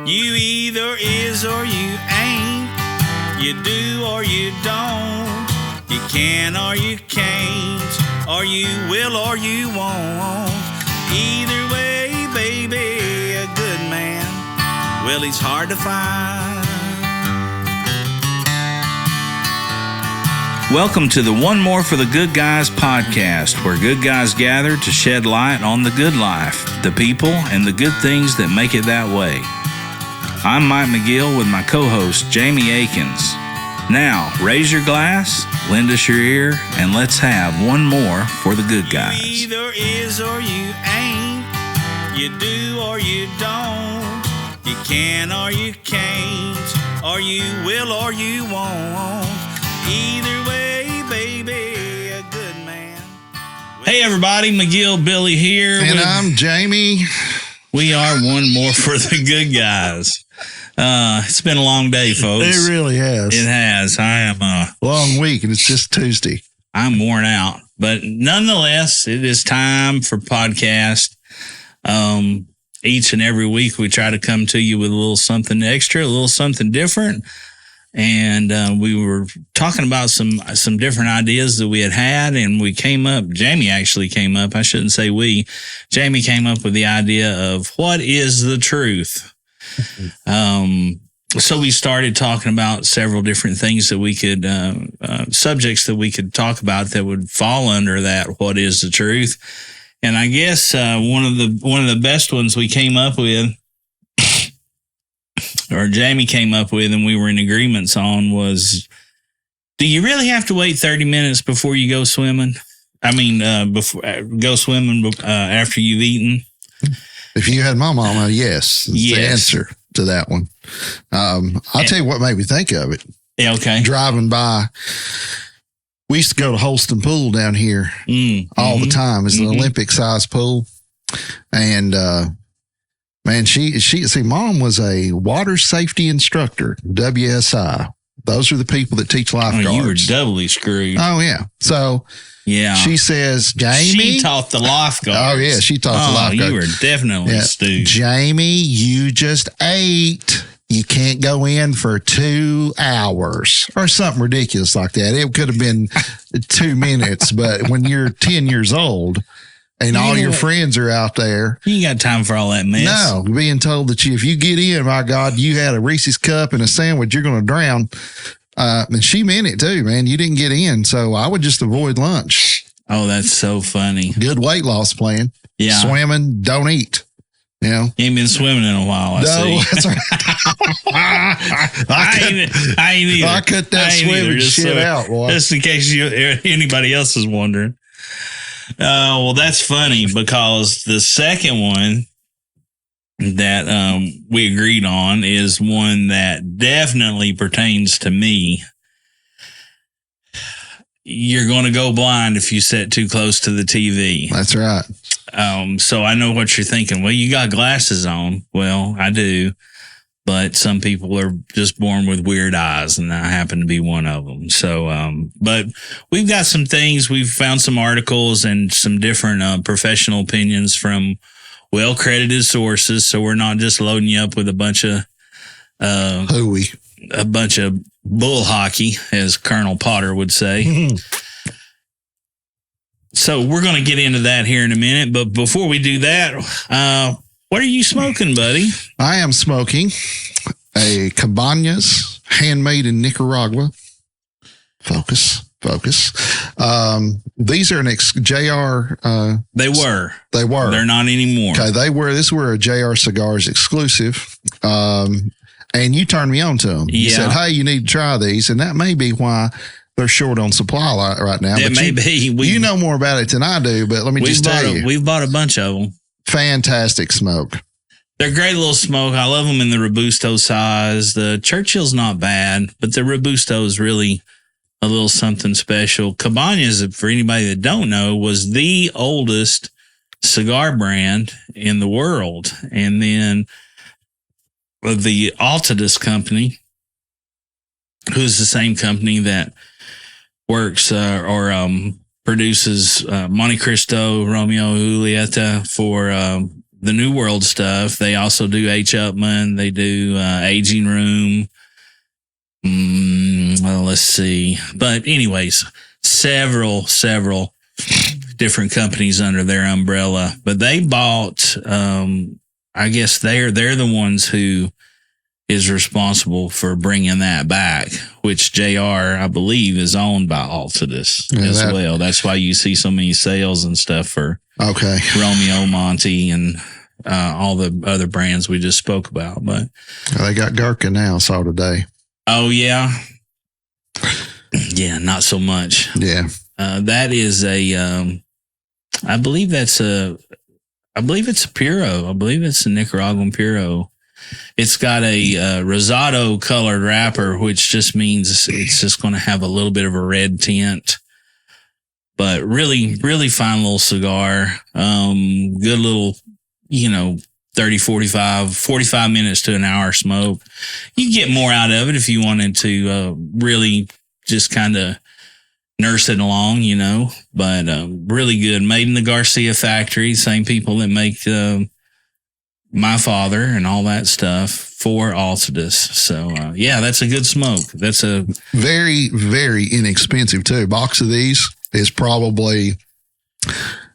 You either is or you ain't. You do or you don't. You can or you can't. Or you will or you won't. Either way, baby, a good man, well, he's hard to find. Welcome to the One More for the Good Guys podcast, where good guys gather to shed light on the good life, the people, and the good things that make it that way. I'm Mike McGill with my co-host, Jamie Akins. Now, raise your glass, lend us your ear, and let's have one more for the good guys. You either is or you ain't. You do or you don't. You can or you can't. Or you will or you won't. Either way, baby, a good man. Hey, everybody, McGill Billy here. And I'm Jamie. We are one more for the good guys. It's been a long day, folks. It really has. It has. I am long week, and it's just Tuesday. I'm worn out, but nonetheless, it is time for podcast. Each and every week, we try to come to you with a little something extra, a little something different. And we were talking about some different ideas that we had, and we came up. Jamie actually came up. I shouldn't say we. Jamie came up with the idea of what is the truth. So we started talking about several different things that we could, subjects that we could talk about that would fall under that. What is the truth? And I guess one of the best ones we came up with, or Jamie came up with, and we were in agreements on, was: do you really have to wait 30 minutes before you go swimming? I mean, before go swimming after you've eaten. If you had my mama, yes. Yes. The answer to that one. I'll tell you what made me think of it. Yeah, okay. Driving by, we used to go to Holston Pool down here all the time. It's an Olympic size pool. And, man, Mom was a water safety instructor, WSI. Those are the people that teach lifeguards. Oh, you were doubly screwed. Oh, yeah. So, yeah, she says, Jamie. She taught the lifeguards. Oh, yeah, she taught the lifeguards. You were definitely stupid. Jamie, you just ate. You can't go in for 2 hours or something ridiculous like that. It could have been 2 minutes, but when you're 10 years old and all your friends are out there. You ain't got time for all that mess. No, being told that if you get in, my God, you had a Reese's cup and a sandwich, you're going to drown. And she meant it too, man. You didn't get in, so I would just avoid lunch. Oh, that's so funny. Good weight loss plan. Yeah. Swimming, don't eat. You know? You ain't been swimming in a while, I see. That's right. I ain't either. I cut that swimming shit out, boy. Just in case anybody else is wondering. Well, that's funny, because the second one that we agreed on is one that definitely pertains to me. You're going to go blind if you sit too close to the TV. That's right. So I know what you're thinking. Well, you got glasses on. Well, I do. But some people are just born with weird eyes, and I happen to be one of them. So, but we've got some things. We've found some articles and some different professional opinions from well-credited sources. So we're not just loading you up with a bunch of hooey, a bunch of bull hockey, as Colonel Potter would say. So we're going to get into that here in a minute. But before we do that, what are you smoking, buddy? I am smoking a Cabañas, handmade in Nicaragua. Focus. These are an JR. They were. They're not anymore. Okay, This were a JR Cigars exclusive. And you turned me on to them. You said, hey, you need to try these. And that may be why they're short on supply right now. That may be. You know more about it than I do, but let me just tell you. We've bought a bunch of them. Fantastic smoke. They're great little smoke. I love them in the Robusto size. The Churchill's not bad, but the Robusto is really a little something special. Cabañas, for anybody that don't know, was the oldest cigar brand in the world. And then the Altadis company, who's the same company that works produces Monte Cristo, Romeo Julieta for the New World stuff. They also do H. Upmann. They do Aging Room. Well, let's see. But anyways, several different companies under their umbrella. But they bought, I guess they're the ones who is responsible for bringing that back, which JR, I believe, is owned by Altadis as well. That's why you see so many sales and stuff for Romeo, Monty, and all the other brands we just spoke about. But they got Gurkha now, saw today. Oh, yeah. Yeah, not so much. Yeah. That is I believe it's a Puro. I believe it's a Nicaraguan Puro. It's got a rosado colored wrapper, which just means it's just going to have a little bit of a red tint. But really, really fine little cigar. Good little, 30, 45 minutes to an hour smoke. You get more out of it if you wanted to really just kind of nurse it along, but really good. Made in the Garcia factory, same people that make My Father and all that stuff for Altadis. So, that's a good smoke. That's a very, very inexpensive too. Box of these is probably,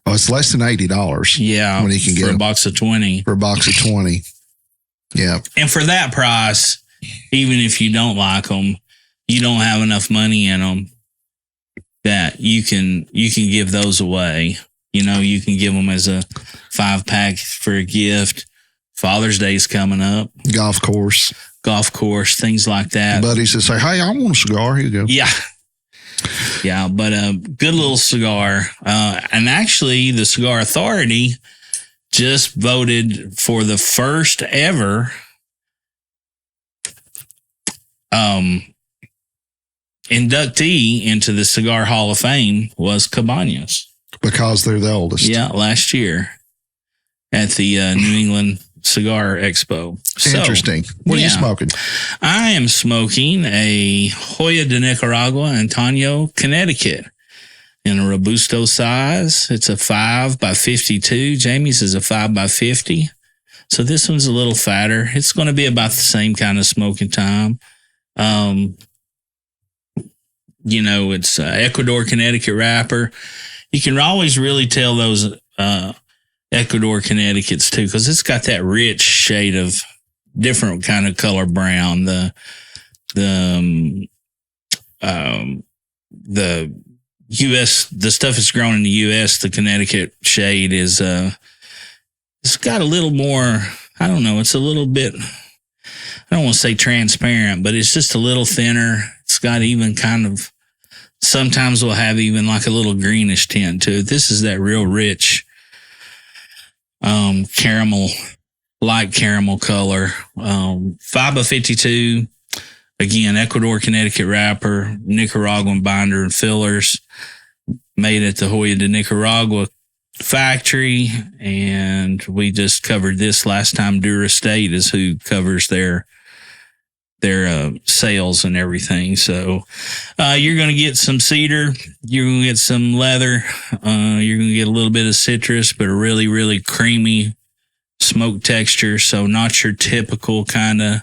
it's less than $80. Yeah. When you can get for a box of 20. For a box of 20. Yeah. And for that price, even if you don't like them, you don't have enough money in them, that you can give those away. You can give them as a 5-pack for a gift. Father's Day's coming up. Golf course, things like that. Buddies that say, hey, I want a cigar. Here you go. Yeah. Yeah, but a good little cigar. And actually, the Cigar Authority just voted for the first ever inductee into the Cigar Hall of Fame was Cabañas. Because they're the oldest. Yeah, last year at the New England Cigar Expo. Interesting. What are you smoking? I am smoking a Joya de Nicaragua Antonio, Connecticut in a Robusto size. It's a 5x52. Jamie's is a 5x50. So this one's a little fatter. It's going to be about the same kind of smoking time. It's Ecuador, Connecticut wrapper. You can always really tell those Ecuador, Connecticut's too, because it's got that rich shade of different kind of color brown. The U.S., the stuff that's grown in the U.S., the Connecticut shade is it's got a little more. I don't know. It's a little bit. I don't want to say transparent, but it's just a little thinner. It's got even kind of. Sometimes we'll have even like a little greenish tint to it. This is that real rich caramel, light caramel color. 5x52. Again, Ecuador, Connecticut wrapper, Nicaraguan binder and fillers. Made at the Joya de Nicaragua factory. And we just covered this last time. Dura State is who covers their sales and everything. So you're going to get some cedar, you're going to get some leather, you're going to get a little bit of citrus, but a really, really creamy smoke texture. So not your typical kind of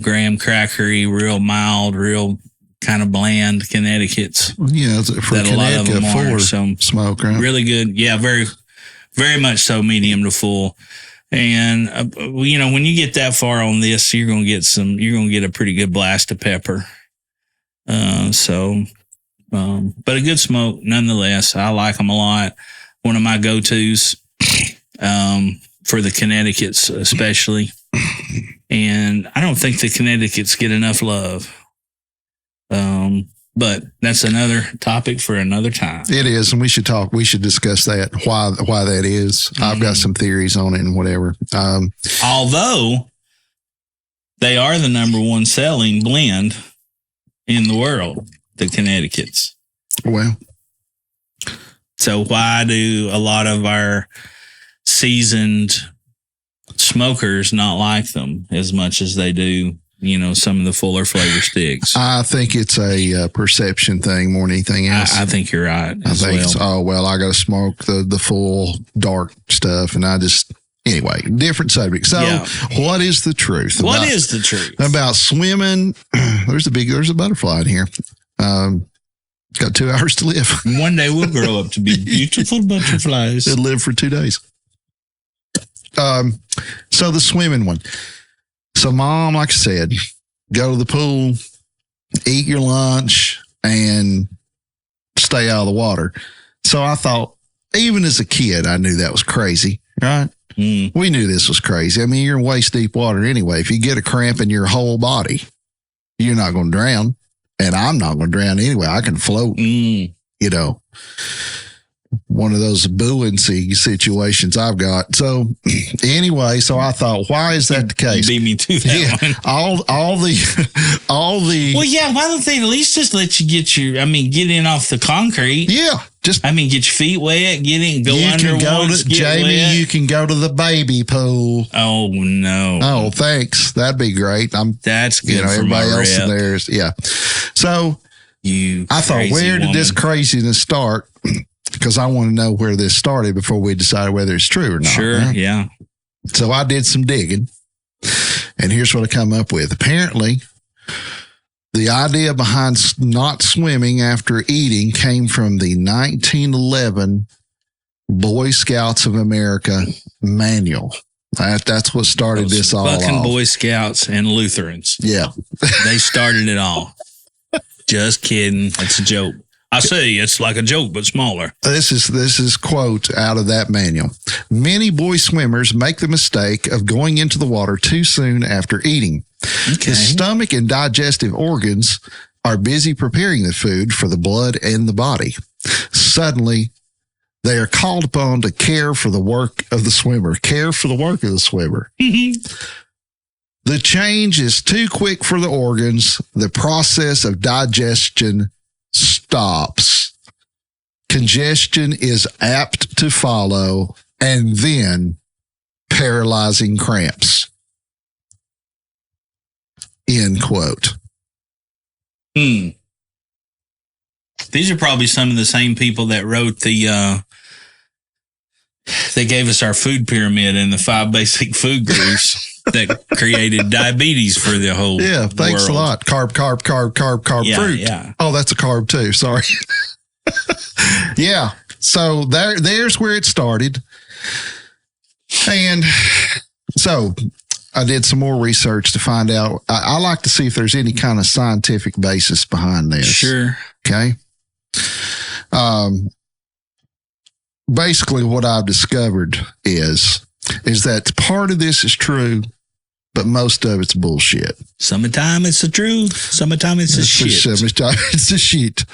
graham crackery, real mild, real kind of bland Connecticut's. Yeah, for that Connecticut, a lot of them are. So smoke, right? Really good. Yeah, very, very much so, medium to full. And, when you get that far on this, you're going to get a pretty good blast of pepper. But a good smoke nonetheless. I like them a lot. One of my go-tos, for the Connecticut's especially. And I don't think the Connecticut's get enough love. But that's another topic for another time. It is, and we should discuss that, why that is. Mm-hmm. I've got some theories on it and whatever. Although they are the number one selling blend in the world, the Connecticut's. Well. So why do a lot of our seasoned smokers not like them as much as they do some of the fuller flavor sticks. I think it's a perception thing more than anything else. I think you're right. I think it's, I got to smoke the full dark stuff. And anyway, different subject. So what is the truth? What is the truth about swimming? There's a butterfly in here. Got 2 hours to live. One day we'll grow up to be beautiful butterflies. They'll live for 2 days. So the swimming one. So Mom, like I said, go to the pool, eat your lunch, and stay out of the water. So I thought, even as a kid, I knew that was crazy, right? We knew this was crazy. I mean, you're in waist deep water anyway. If you get a cramp in your whole body, you're not going to drown. And I'm not going to drown anyway. I can float, one of those buoyancy situations I've got. So anyway, I thought, why is that the case? You beat me to that one. All the. Well, yeah. Why don't they at least just let you get in off the concrete? Yeah. Just, get your feet wet, go under once, Jamie, wet. you can go to the baby pool. Oh, no. Oh, thanks. That'd be great. That's good for everybody my else rep. in there is, yeah. So I thought, where did this craziness start? Because I want to know where this started before we decide whether it's true or not. Sure, right? Yeah. So I did some digging, and here's what I come up with. Apparently, the idea behind not swimming after eating came from the 1911 Boy Scouts of America manual. That's what started this all off. Fucking Boy Scouts and Lutherans. Yeah. They started it all. Just kidding. It's a joke. I say it's like a joke, but smaller. This is quote out of that manual. Many boy swimmers make the mistake of going into the water too soon after eating. Okay. The stomach and digestive organs are busy preparing the food for the blood and the body. Suddenly, they are called upon to care for the work of the swimmer. Care for the work of the swimmer. The change is too quick for the organs. The process of digestion stops. Congestion is apt to follow, and then paralyzing cramps. End quote. These are probably some of the same people that wrote they gave us our food pyramid and the 5 basic food groups that created diabetes for the whole Yeah, thanks world. a lot. Carb, fruit. Yeah. Oh, that's a carb too. Sorry. Yeah. So there's where it started. And so I did some more research to find out. I like to see if there's any kind of scientific basis behind this. Sure. Okay. Basically what I've discovered is that part of this is true, but most of it's bullshit. Summertime it's the truth. Summertime it's the shit. Summertime it's the shit.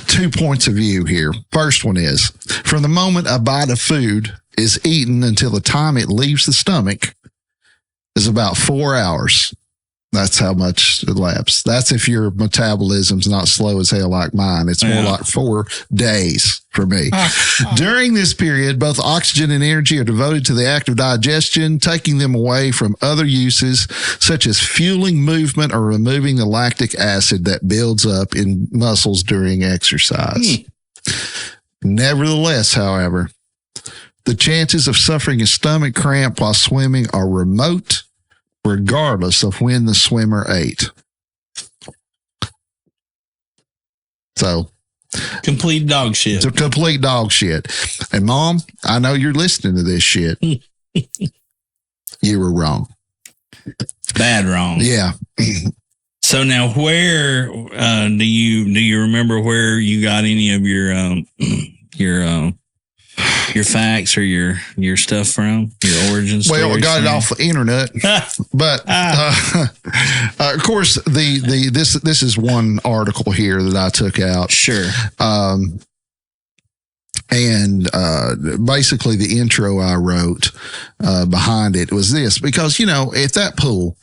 2 points of view here. First one is, from the moment a bite of food is eaten until the time it leaves the stomach is about 4 hours. That's how much it elapses. That's if your metabolism's not slow as hell like mine. It's more like 4 days for me. During this period, both oxygen and energy are devoted to the act of digestion, taking them away from other uses, such as fueling movement or removing the lactic acid that builds up in muscles during exercise. Nevertheless, however, the chances of suffering a stomach cramp while swimming are remote, regardless of when the swimmer ate. So, complete dog shit. It's a complete dog shit. And Mom, I know you're listening to this shit. You were wrong. Bad wrong. Yeah. So now, where do you remember where you got any of your facts or your stuff from, your origin story? Well, I got it off the internet, but of course, this is one article here that I took out. Sure. And basically, the intro I wrote behind it was this, because at that pool,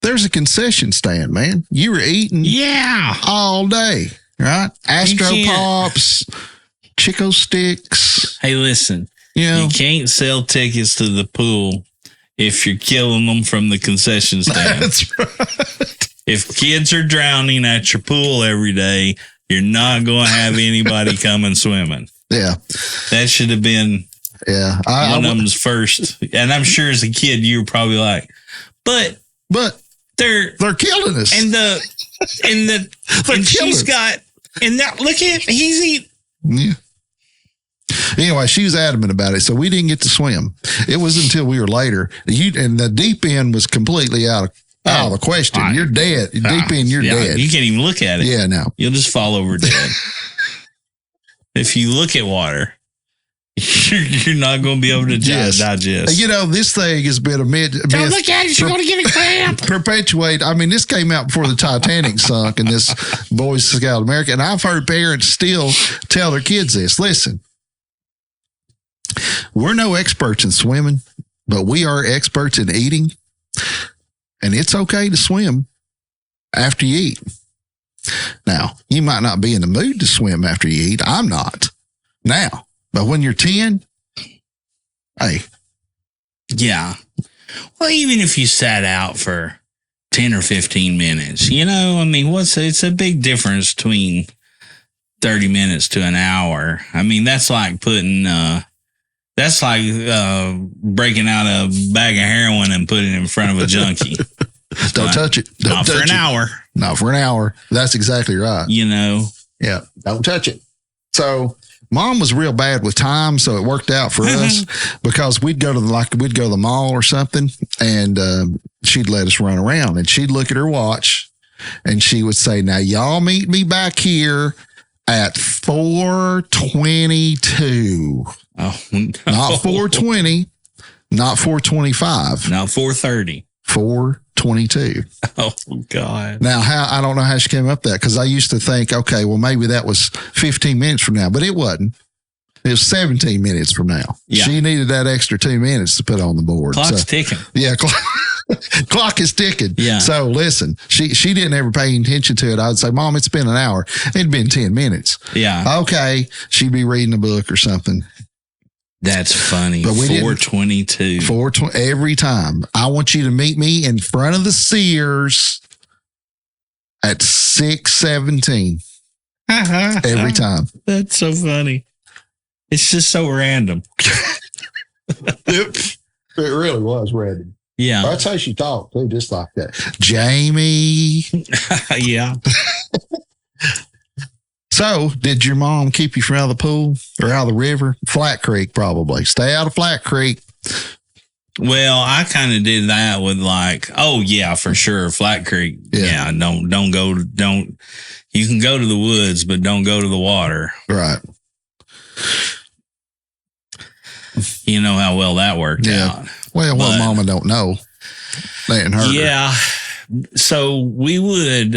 there's a concession stand, man. You were eating, all day, right? Astro Pops, Chico Sticks. Hey, listen, you can't sell tickets to the pool if you're killing them from the concession stand. That's right. If kids are drowning at your pool every day, you're not going to have anybody coming swimming. Yeah. That should have been one of them's first. And I'm sure as a kid, you were probably like, but they're killing us. And she's got, and now look at, he's eating. Yeah. Anyway, she was adamant about it, so we didn't get to swim. It was until we were later. And the deep end was completely out of the question. Right. You're dead. Deep end, you're dead. You can't even look at it. Yeah, no. You'll just fall over dead. If you look at water, you're not going to be able to digest. You know, this thing has been a myth. Don't look at it. You're going to get a cramp. Perpetuate. I mean, this came out before the Titanic sunk and this Boy Scout America. And I've heard parents still tell their kids this. Listen, we're no experts in swimming, but we are experts in eating. And it's okay to swim after you eat. Now, you might not be in the mood to swim after you eat. I'm not now. But when you're 10, hey. Yeah. Well, even if you sat out for 10 or 15 minutes, you know, I mean, it's a big difference between 30 minutes to an hour. I mean, that's like breaking out a bag of heroin and putting it in front of a junkie. Don't touch it. Not for an hour. Not for an hour. That's exactly right. You know? Yeah. Don't touch it. So Mom was real bad with time, so it worked out for us because we'd go to the mall or something, and she'd let us run around, and she'd look at her watch, and she would say, "Now y'all meet me back here at 4:22." Oh, no. Not 4:20, not 4:25, not 4:30. 4:22. Oh God! Now, I don't know how she came up with that, because I used to think, okay, well maybe that was 15 minutes from now, but it wasn't. It was 17 minutes from now. Yeah. She needed that extra 2 minutes to put on the board. Clock's ticking. Yeah, clock is ticking. Yeah. So listen, she didn't ever pay attention to it. I'd say, "Mom, it's been an hour." It'd been 10 minutes. Yeah. Okay, she'd be reading a book or something. That's funny. But 4:22. 4:20 every time. I want you to meet me in front of the Sears at 6:17. Every time. That's so funny. It's just so random. It really was random. Yeah. That's how she talked too, just like that. Jamie. Yeah. So, did your mom keep you from out of the pool or out of the river? Flat Creek, probably. Stay out of Flat Creek. Well, I kind of did that with for sure. Flat Creek. Yeah. Don't go. You can go to the woods, but don't go to the water. Right. You know how well that worked out. Well, Mama don't know. They hadn't heard her. Yeah. So we would,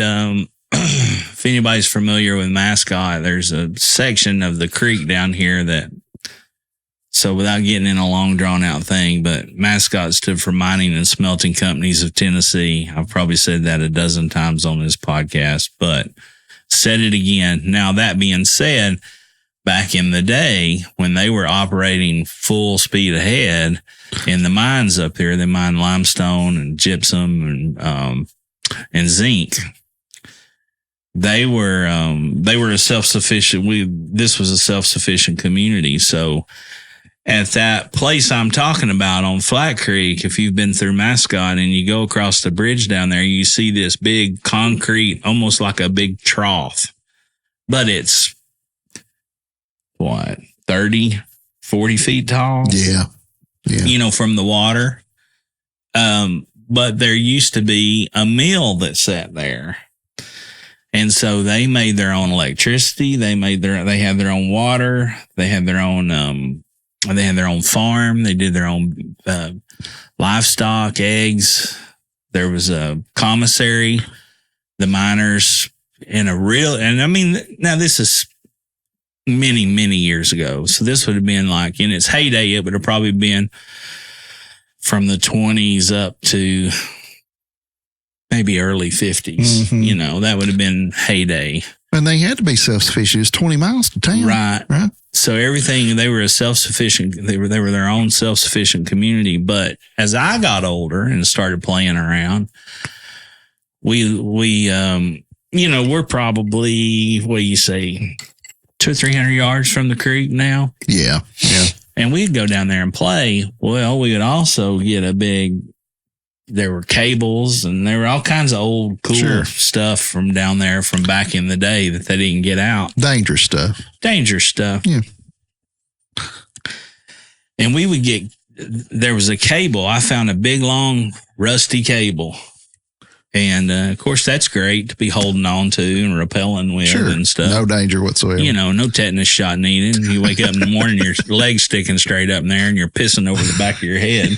if anybody's familiar with Mascot, there's a section of the creek down here so without getting in a long drawn out thing, but Mascot stood for Mining and Smelting Companies of Tennessee. I've probably said that a dozen times on this podcast, but said it again. Now, that being said, back in the day when they were operating full speed ahead in the mines up there, they mined limestone and gypsum and zinc. They were a self-sufficient. This was a self-sufficient community. So at that place I'm talking about on Flat Creek, if you've been through Mascot and you go across the bridge down there, you see this big concrete, almost like a big trough, but it's 30, 40 feet tall? Yeah. You know, from the water. But there used to be a mill that sat there. And so they made their own electricity. They had their own water. They had their own farm. They did their own livestock, eggs. There was a commissary. The miners now this is many, many years ago. So this would have been like in its heyday, it would have probably been from the 20s up to maybe early 50s. Mm-hmm. You know, that would have been heyday. And they had to be self-sufficient. It's 20 miles to town. Right. So everything, they were a self-sufficient, they were their own self-sufficient community. But as I got older and started playing around, we we're probably, what do you say, 200 or 300 yards from the creek now. Yeah. And we'd go down there and play. Well, we would also get there were cables and there were all kinds of old cool stuff from down there from back in the day that they didn't get out. Dangerous stuff. Yeah. And we would there was a cable. I found a big, long, rusty cable. And, of course, that's great to be holding on to and rappelling with and stuff. No danger whatsoever. No tetanus shot needed. You wake up in the morning, your leg's sticking straight up in there and you're pissing over the back of your head.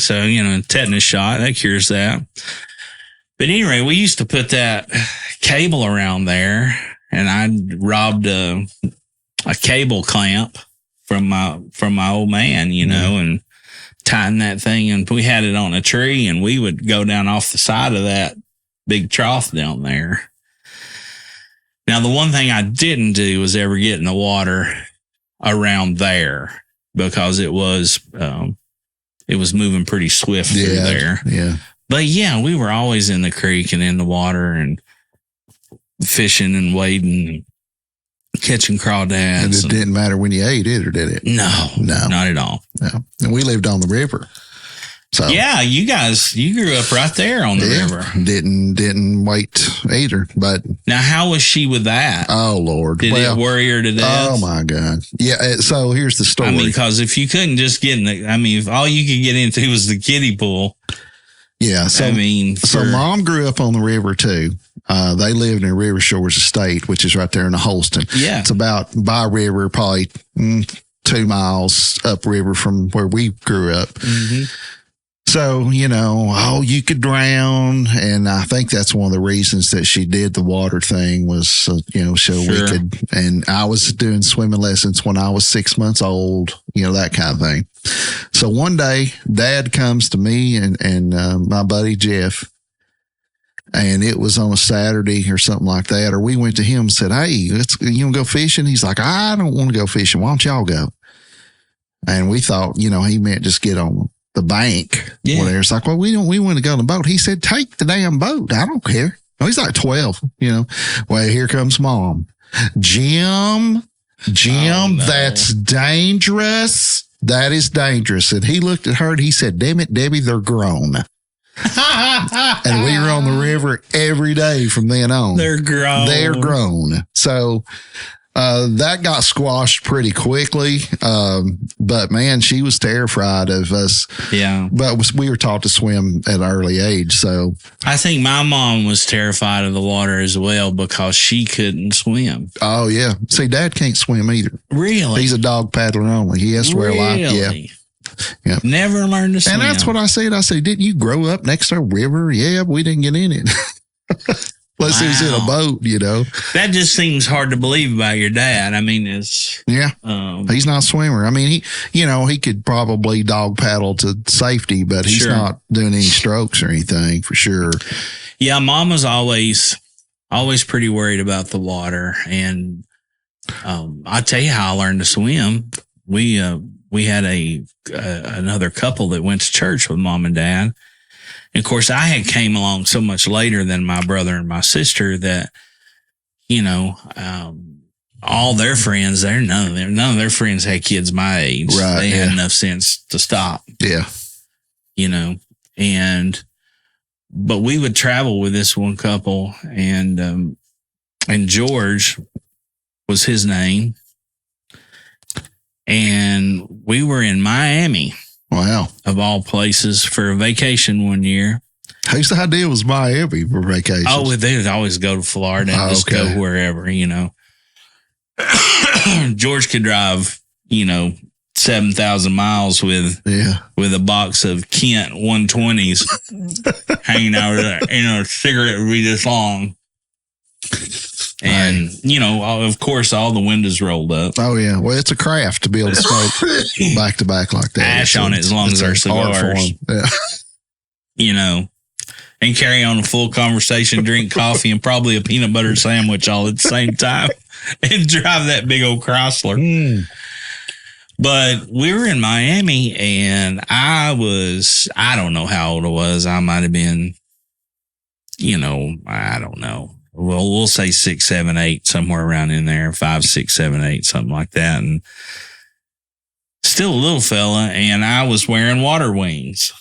So, tetanus shot, that cures that. But anyway, we used to put that cable around there, and I robbed a cable clamp from my old man, and tighten that thing, and we had it on a tree, and we would go down off the side of that big trough down there. Now, the one thing I didn't do was ever get in the water around there because it was moving pretty swift through there. Yeah. But yeah, we were always in the creek and in the water and fishing and wading and catching crawdads. And it didn't matter when you ate it, or did it? No, not at all. No. And we lived on the river. So yeah, you grew up right there on the river. Didn't wait either. But now, how was she with that? Oh Lord, did it worry her to death? Oh my God, yeah. So here's the story. Because if you couldn't just get if all you could get into was the kiddie pool. Yeah. So so Mom grew up on the river too. They lived in River Shores Estate, which is right there in the Holston. Yeah, it's about by river, probably 2 miles upriver from where we grew up. Mm-hmm. So, you could drown. And I think that's one of the reasons that she did the water thing was, so we could. And I was doing swimming lessons when I was 6 months old, that kind of thing. So one day, Dad comes to me and my buddy Jeff, and it was on a Saturday or something like that. Or we went to him and said, "Hey, you want to go fishing?" He's like, "I don't want to go fishing. Why don't y'all go?" And we thought, he meant just get on the bank. Yeah. Whatever. It's like, well, we want to go on the boat. He said, "Take the damn boat. I don't care." No, he's like 12, Well, here comes Mom. Jim, oh, no. That's dangerous. That is dangerous. And he looked at her and he said, "Damn it, Debbie, they're grown." And we were on the river every day from then on. They're grown. So that got squashed pretty quickly. But man, she was terrified of us. Yeah. But we were taught to swim at an early age. So I think my mom was terrified of the water as well because she couldn't swim. Oh, yeah. See, Dad can't swim either. Really? He's a dog paddler only. He has to wear a life. Yeah. Yeah. Never learned to swim. And that's what I said. I said, "Didn't you grow up next to a river?" "Yeah, but we didn't get in it." Unless he was in a boat, That just seems hard to believe about your dad. He's not a swimmer. He could probably dog paddle to safety, but he's not doing any strokes or anything for sure. Yeah, Mom was always pretty worried about the water. And I'll tell you how I learned to swim. We had another couple that went to church with Mom and Dad. And of course, I had came along so much later than my brother and my sister that, all their friends, none of their friends had kids my age. Right, they had enough sense to stop. Yeah. But we would travel with this one couple, and George was his name. And we were in Miami. Wow. Of all places for a vacation one year. Whose idea was Miami for vacation? Oh, they would always go to Florida and just go wherever, George could drive, 7,000 miles with a box of Kent 120s hanging out there. A cigarette would be this long. And, of course, all the windows rolled up. Oh, yeah. Well, it's a craft to be able to smoke back to back like that. Ash on it as long as our cigars. Yeah. and carry on a full conversation, drink coffee, and probably a peanut butter sandwich all at the same time and drive that big old Chrysler. But we were in Miami, and I don't know how old I was. I might have been, I don't know. Well, we'll say 6, 7, 8, somewhere around in there, 5, 6, 7, 8, something like that. And still a little fella, and I was wearing water wings.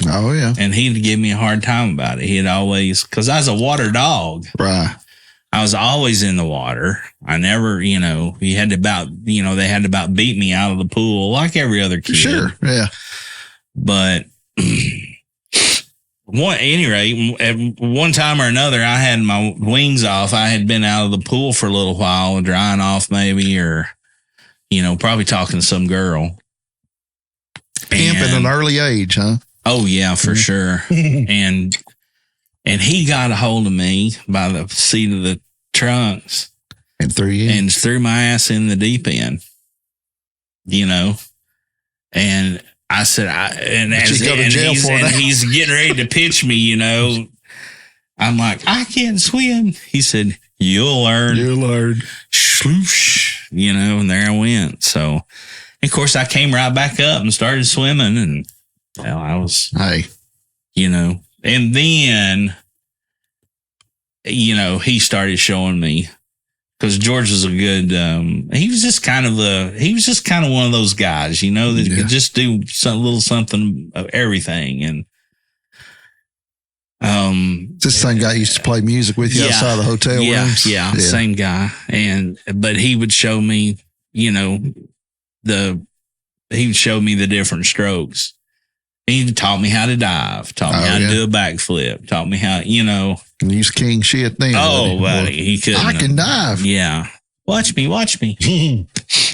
Oh, yeah. And he'd give me a hard time about it. He'd always, because I was a water dog. Right. I was always in the water. I never, they had to about beat me out of the pool like every other kid. Sure. Yeah. But at any rate, at one time or another, I had my wings off. I had been out of the pool for a little while, drying off maybe, or, probably talking to some girl. Pimp at an early age, huh? Oh, yeah, for sure. And he got a hold of me by the seat of the trunks. And threw you in. And threw my ass in the deep end. And I said, he's getting ready to pitch me, I'm like, I can't swim. He said, you'll learn. Sloosh, and there I went. So, of course, I came right back up and started swimming. And, well, I was, and then, he started showing me, because George was a good, he was just kind of one of those guys, that could just do something of everything. And, this same guy used to play music with you outside the hotel rooms? Yeah, same guy. But he would show me, he would show me the different strokes. He taught me how to dive, taught me how to do a backflip, taught me how, And he's king shit then. Oh, buddy, he couldn't. I can dive. Yeah. Watch me.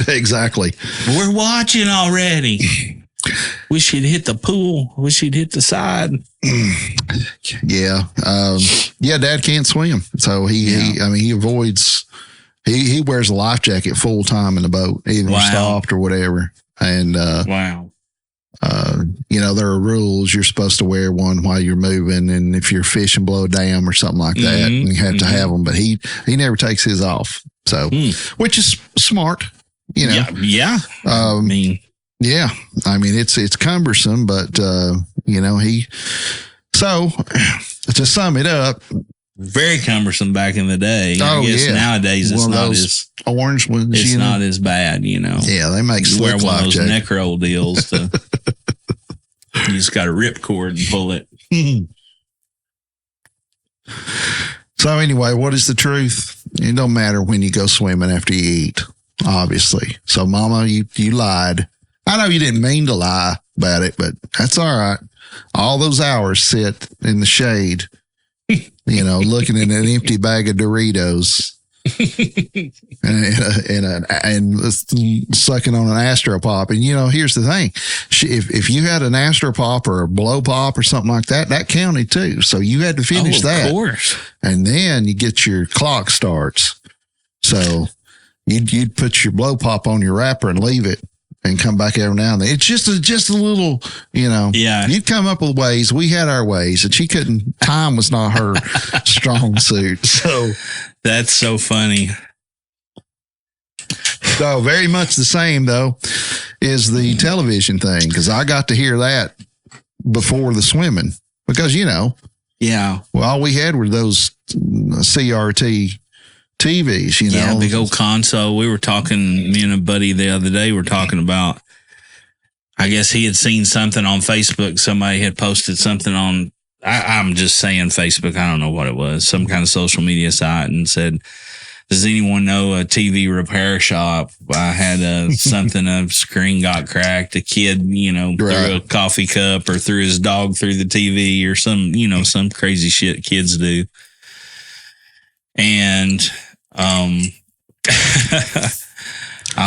Exactly. We're watching already. Wish he'd hit the pool. Wish he'd hit the side. Yeah. Dad can't swim. So he avoids, he wears a life jacket full time in the boat, even stopped or whatever. And, wow. There are rules. You're supposed to wear one while you're moving, and if you're fishing below a dam or something like that, you have to have them. But he never takes his off. So, which is smart, Yeah. It's cumbersome, but So, to sum it up, very cumbersome back in the day. I guess nowadays it's not as orange ones. It's not as bad, Yeah, they make you wear one of those Necro deals. You just got a ripcord and pull it. So anyway, what is the truth? It don't matter when you go swimming after you eat, obviously. So, Mama, you lied. I know you didn't mean to lie about it, but that's all right. All those hours sit in the shade, looking at an empty bag of Doritos and sucking on an Astro Pop. And, here's the thing. If you had an Astro Pop or a Blow Pop or something like that, that counted too. So you had to finish that. Of course. And then you get your clock starts. So you'd put your Blow Pop on your wrapper and leave it and come back every now and then. It's just a little, Yeah. You'd come up with ways. We had our ways, and she couldn't. Time was not her strong suit. So that's so funny. So very much the same though is the television thing, because I got to hear that before the swimming, because yeah. Well, all we had were those CRT TVs, Yeah, big old console. We were talking, me and a buddy the other day were talking about, I guess he had seen something on Facebook. Somebody had posted something on, I'm just saying Facebook, I don't know what it was, some kind of social media site, and said, does anyone know a TV repair shop? I had a screen got cracked. A kid, threw a coffee cup or threw his dog through the TV or some crazy shit kids do. And I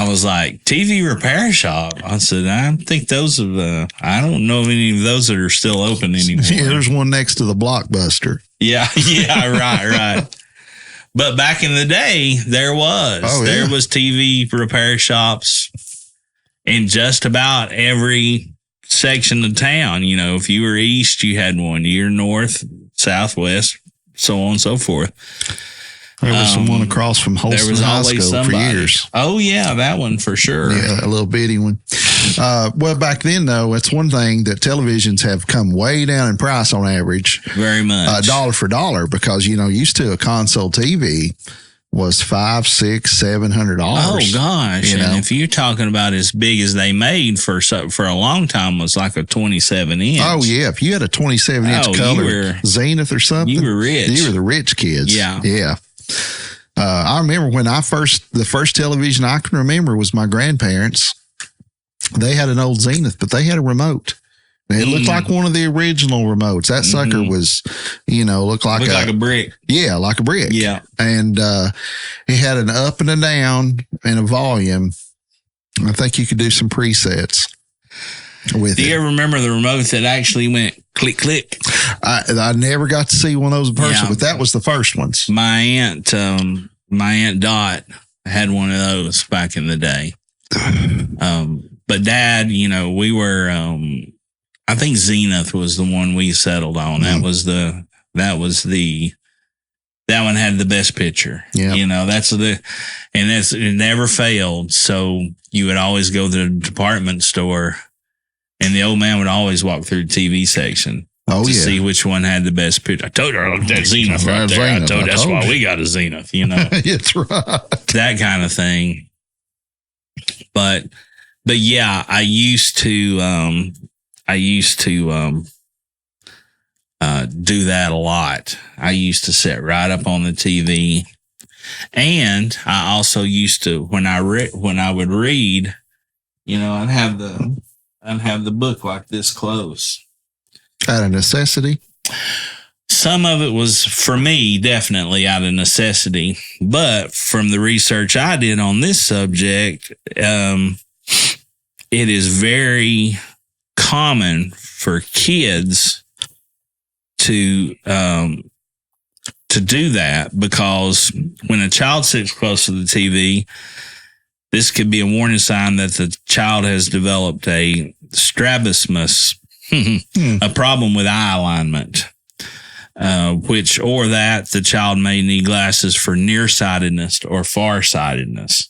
was like, TV repair shop. I said, I think those are I don't know of any of those that are still open anymore. There's one next to the Blockbuster. Yeah, right. But back in the day, there was. There was TV repair shops in just about every section of town. If you were east, you had one. You're north, Southwest, so on and so forth. There was someone across from Holston High School for years. Oh, yeah, that one for sure. Yeah, a little bitty one. Well, back then, though, it's one thing that televisions have come way down in price on average. Very much. Dollar for dollar, because, used to a console TV was $500, $600, $700. Oh gosh! And if you're talking about as big as they made for a long time, was like a 27-inch. Oh yeah, if you had a 27-inch color Zenith or something, you were rich. You were the rich kids. Yeah. I remember when the first television I can remember was my grandparents. They had an old Zenith, but they had a remote. It looked like one of the original remotes. That sucker was, looked like a brick. Yeah, like a brick. Yeah. And it had an up and a down and a volume. I think you could do some presets with it. Do you ever remember the remote that actually went click, click? I never got to see one of those in person, but that was the first ones. My aunt Dot had one of those back in the day. But Dad, we were... I think Zenith was the one we settled on. That one had the best picture. Yeah. It never failed. So you would always go to the department store and the old man would always walk through the TV section to see which one had the best picture. I told you I looked at Zenith right there. I told you that's why we got a Zenith, That's right. That kind of thing. But yeah, I used to do that a lot. I used to sit right up on the TV, and I also used to when I would read, I'd have the book like this close. Out of necessity. Some of it was for me, definitely out of necessity, but from the research I did on this subject, it is very common for kids to do that, because when a child sits close to the TV, this could be a warning sign that the child has developed a strabismus, a problem with eye alignment, or that the child may need glasses for nearsightedness or farsightedness.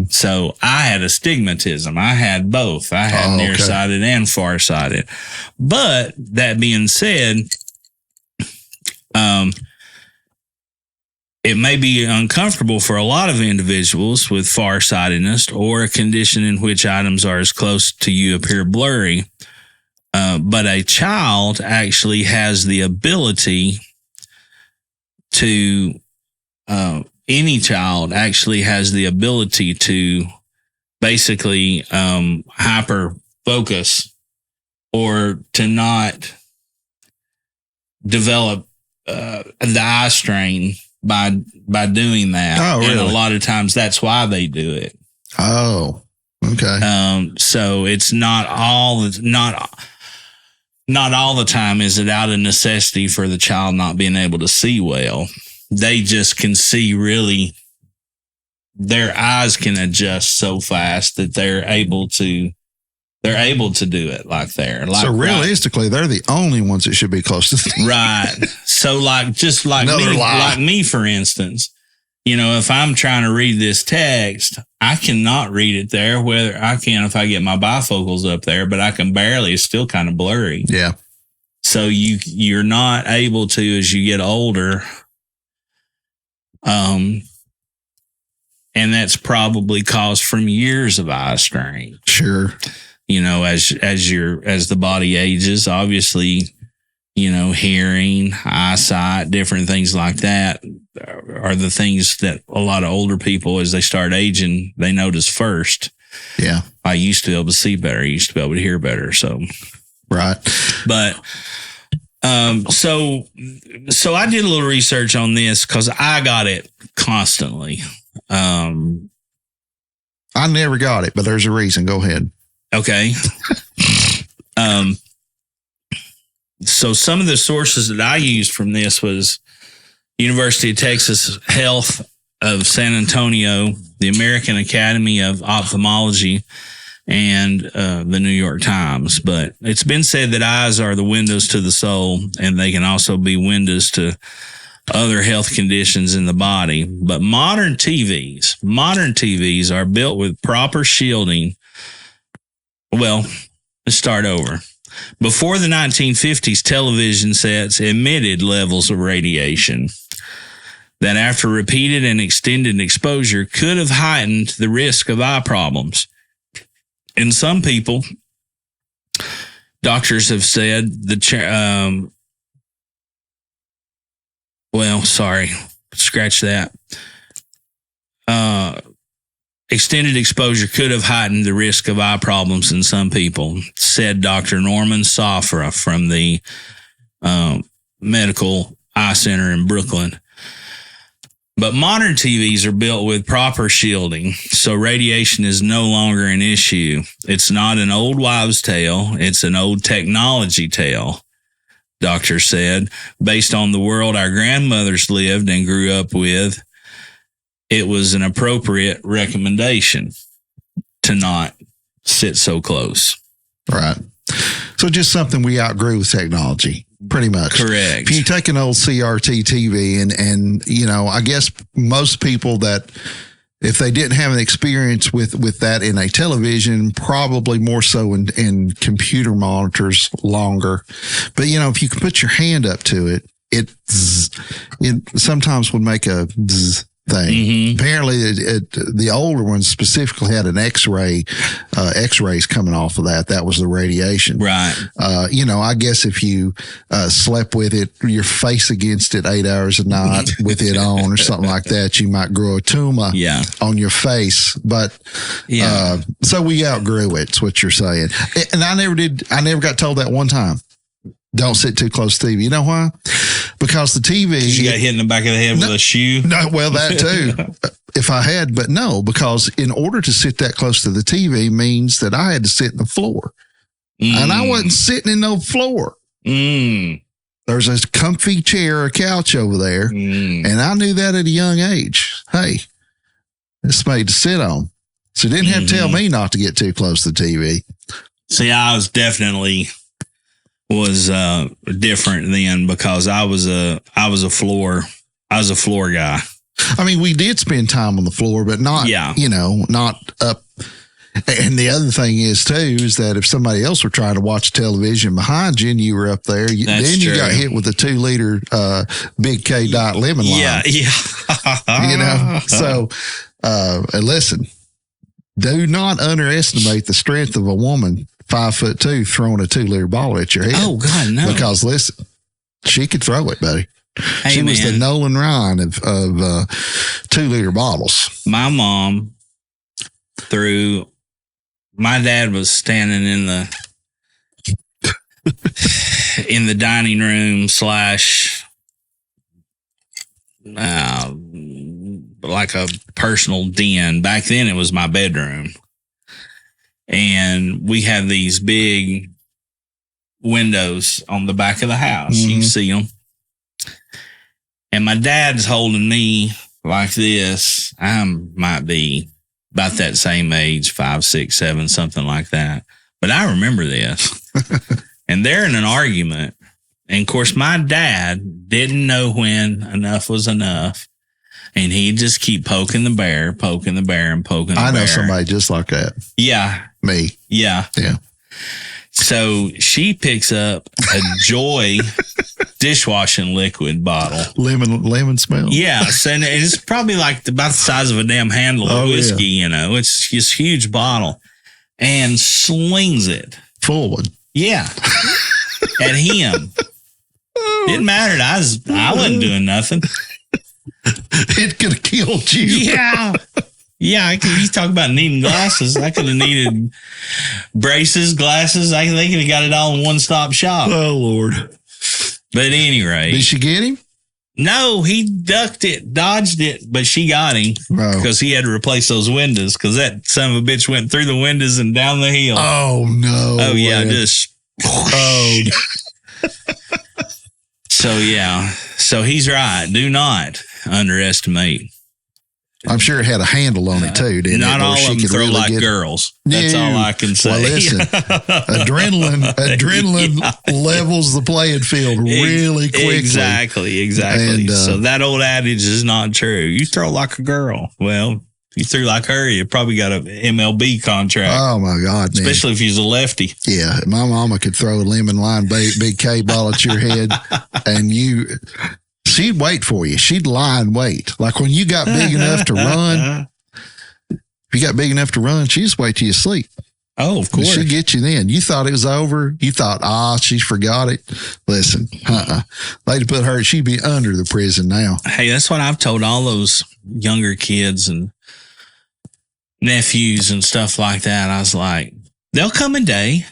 So I had astigmatism. I had both. I had nearsighted and farsighted. But that being said, it may be uncomfortable for a lot of individuals with farsightedness or a condition in which items are as close to you appear blurry. But a child actually has the ability to... any child actually has the ability to basically hyper focus or to not develop the eye strain by doing that. Oh, really? And a lot of times that's why they do it. Oh, okay. So it's not all the time is it out of necessity for the child not being able to see well. They just can see really, their eyes can adjust so fast that they're able to do it like there. Like, so realistically, they're the only ones that should be close to the right. So like me, for instance, if I'm trying to read this text, I cannot read it there. Whether I can if I get my bifocals up there, but I can barely. It's still kind of blurry. Yeah. So you're not able to as you get older. And that's probably caused from years of eye strain. Sure. As the body ages, obviously, hearing, eyesight, different things like that are the things that a lot of older people, as they start aging, they notice first. Yeah. I used to be able to see better. I used to be able to hear better. So, right. But, so I did a little research on this because I got it constantly. I never got it, but there's a reason. Go ahead. Okay. So some of the sources that I used from this was University of Texas Health of San Antonio, the American Academy of Ophthalmology, and the New York Times. But it's been said that eyes are the windows to the soul, and they can also be windows to other health conditions in the body. But modern TVs are built with proper shielding. Well, let's start over. Before the 1950s, television sets emitted levels of radiation that, after repeated and extended exposure, could have heightened the risk of eye problems. In some people, doctors have said scratch that. Extended exposure could have heightened the risk of eye problems in some people, said Dr. Norman Safra from the Medical Eye Center in Brooklyn. But modern TVs are built with proper shielding, so radiation is no longer an issue. It's not an old wives' tale. It's an old technology tale, doctor said. Based on the world our grandmothers lived and grew up with, it was an appropriate recommendation to not sit so close. Right. So just something we outgrew with technology, pretty much. Correct. If you take an old CRT TV and you know, I guess most people that, if they didn't have an experience with that in a television, probably more so in computer monitors longer. But, you know, if you can put your hand up to it, it sometimes would make a zzz thing. Mm-hmm. Apparently, the older ones specifically had an X-rays coming off of that. That was the radiation. Right. You know, I guess if you slept with it, your face against it 8 hours a night with it on or something like that, you might grow a tumor on your face. But so we outgrew it. That's what you're saying. And I never got told that one time. Don't sit too close to TV. You know why? Because the TV... You got hit in the back of the head with a shoe? No, well, that too. If I had, but no, because in order to sit that close to the TV means that I had to sit in the floor. And I wasn't sitting in no floor. There's a comfy chair or couch over there. And I knew that at a young age. Hey, it's made to sit on. So you didn't have to tell me not to get too close to the TV. See, I was definitely... was different then because I was a floor guy. I mean, we did spend time on the floor, but not, you know, not up. And the other thing is too, is that if somebody else were trying to watch television behind you and you were up there, you got hit with a 2-liter Big K Diet lemon lime. Yeah. You know, so listen, do not underestimate the strength of a woman 5'2" throwing a 2-liter ball at your head. Oh God, no! Because listen, she could throw it, buddy. Hey, she was the Nolan Ryan of 2-liter bottles. My mom threw. My dad was standing in the dining room / like a personal den. Back then, it was my bedroom. And we have these big windows on the back of the house. You can see them. And my dad's holding me like this. I might be about that same age, 5, 6, 7, something like that. But I remember this. And they're in an argument. And of course, my dad didn't know when enough was enough. And he'd just keep poking the bear. I know somebody just like that. Yeah. Me. Yeah. Yeah. So she picks up a Joy dishwashing liquid bottle. Lemon smell. Yeah. So it's probably like about the size of a damn handle of whiskey, you know. It's this huge bottle. And slings it. Full one. Yeah. At him. Didn't matter. I wasn't doing nothing. It could have killed you. Yeah. Yeah, you talk about needing glasses. I could have needed braces, glasses. They could have got it all in one-stop shop. Oh, Lord. But at any rate. Did she get him? No, he ducked it, dodged it, but she got him because he had to replace those windows because that son of a bitch went through the windows and down the hill. Oh, no. Oh, yeah, just. Oh, So, yeah. So, he's right. Do not underestimate I'm sure it had a handle on it too, didn't Not it? all of them throw really like girls. That's all I can say. Well, listen, adrenaline levels the playing field really quickly. Exactly. And, so that old adage is not true. You throw like a girl. Well, if you threw like her, you probably got an MLB contract. Oh, my God, man. Especially if you're a lefty. Yeah. My mama could throw a lemon lime big K ball at your head, and she'd wait for you. She'd lie and wait. Like when you got big enough to run, she just wait till you sleep. Oh, of course. She'd get you then. You thought it was over. You thought, she forgot it. Listen, they'd put her, she'd be under the prison now. Hey, that's what I've told all those younger kids and nephews and stuff like that. I was like, there'll come a day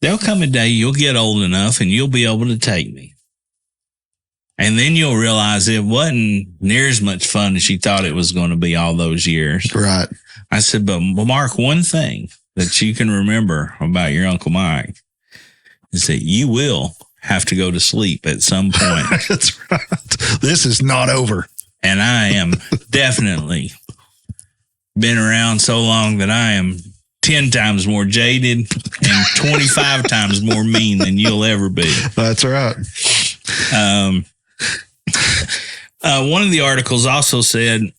you'll get old enough and you'll be able to take me. And then you'll realize it wasn't near as much fun as you thought it was going to be all those years. Right. I said, but Mark, one thing that you can remember about your Uncle Mike is that you will have to go to sleep at some point. That's right. This is not over. And I am definitely been around so long that I am 10 times more jaded and 25 times more mean than you'll ever be. That's right. One of the articles also said,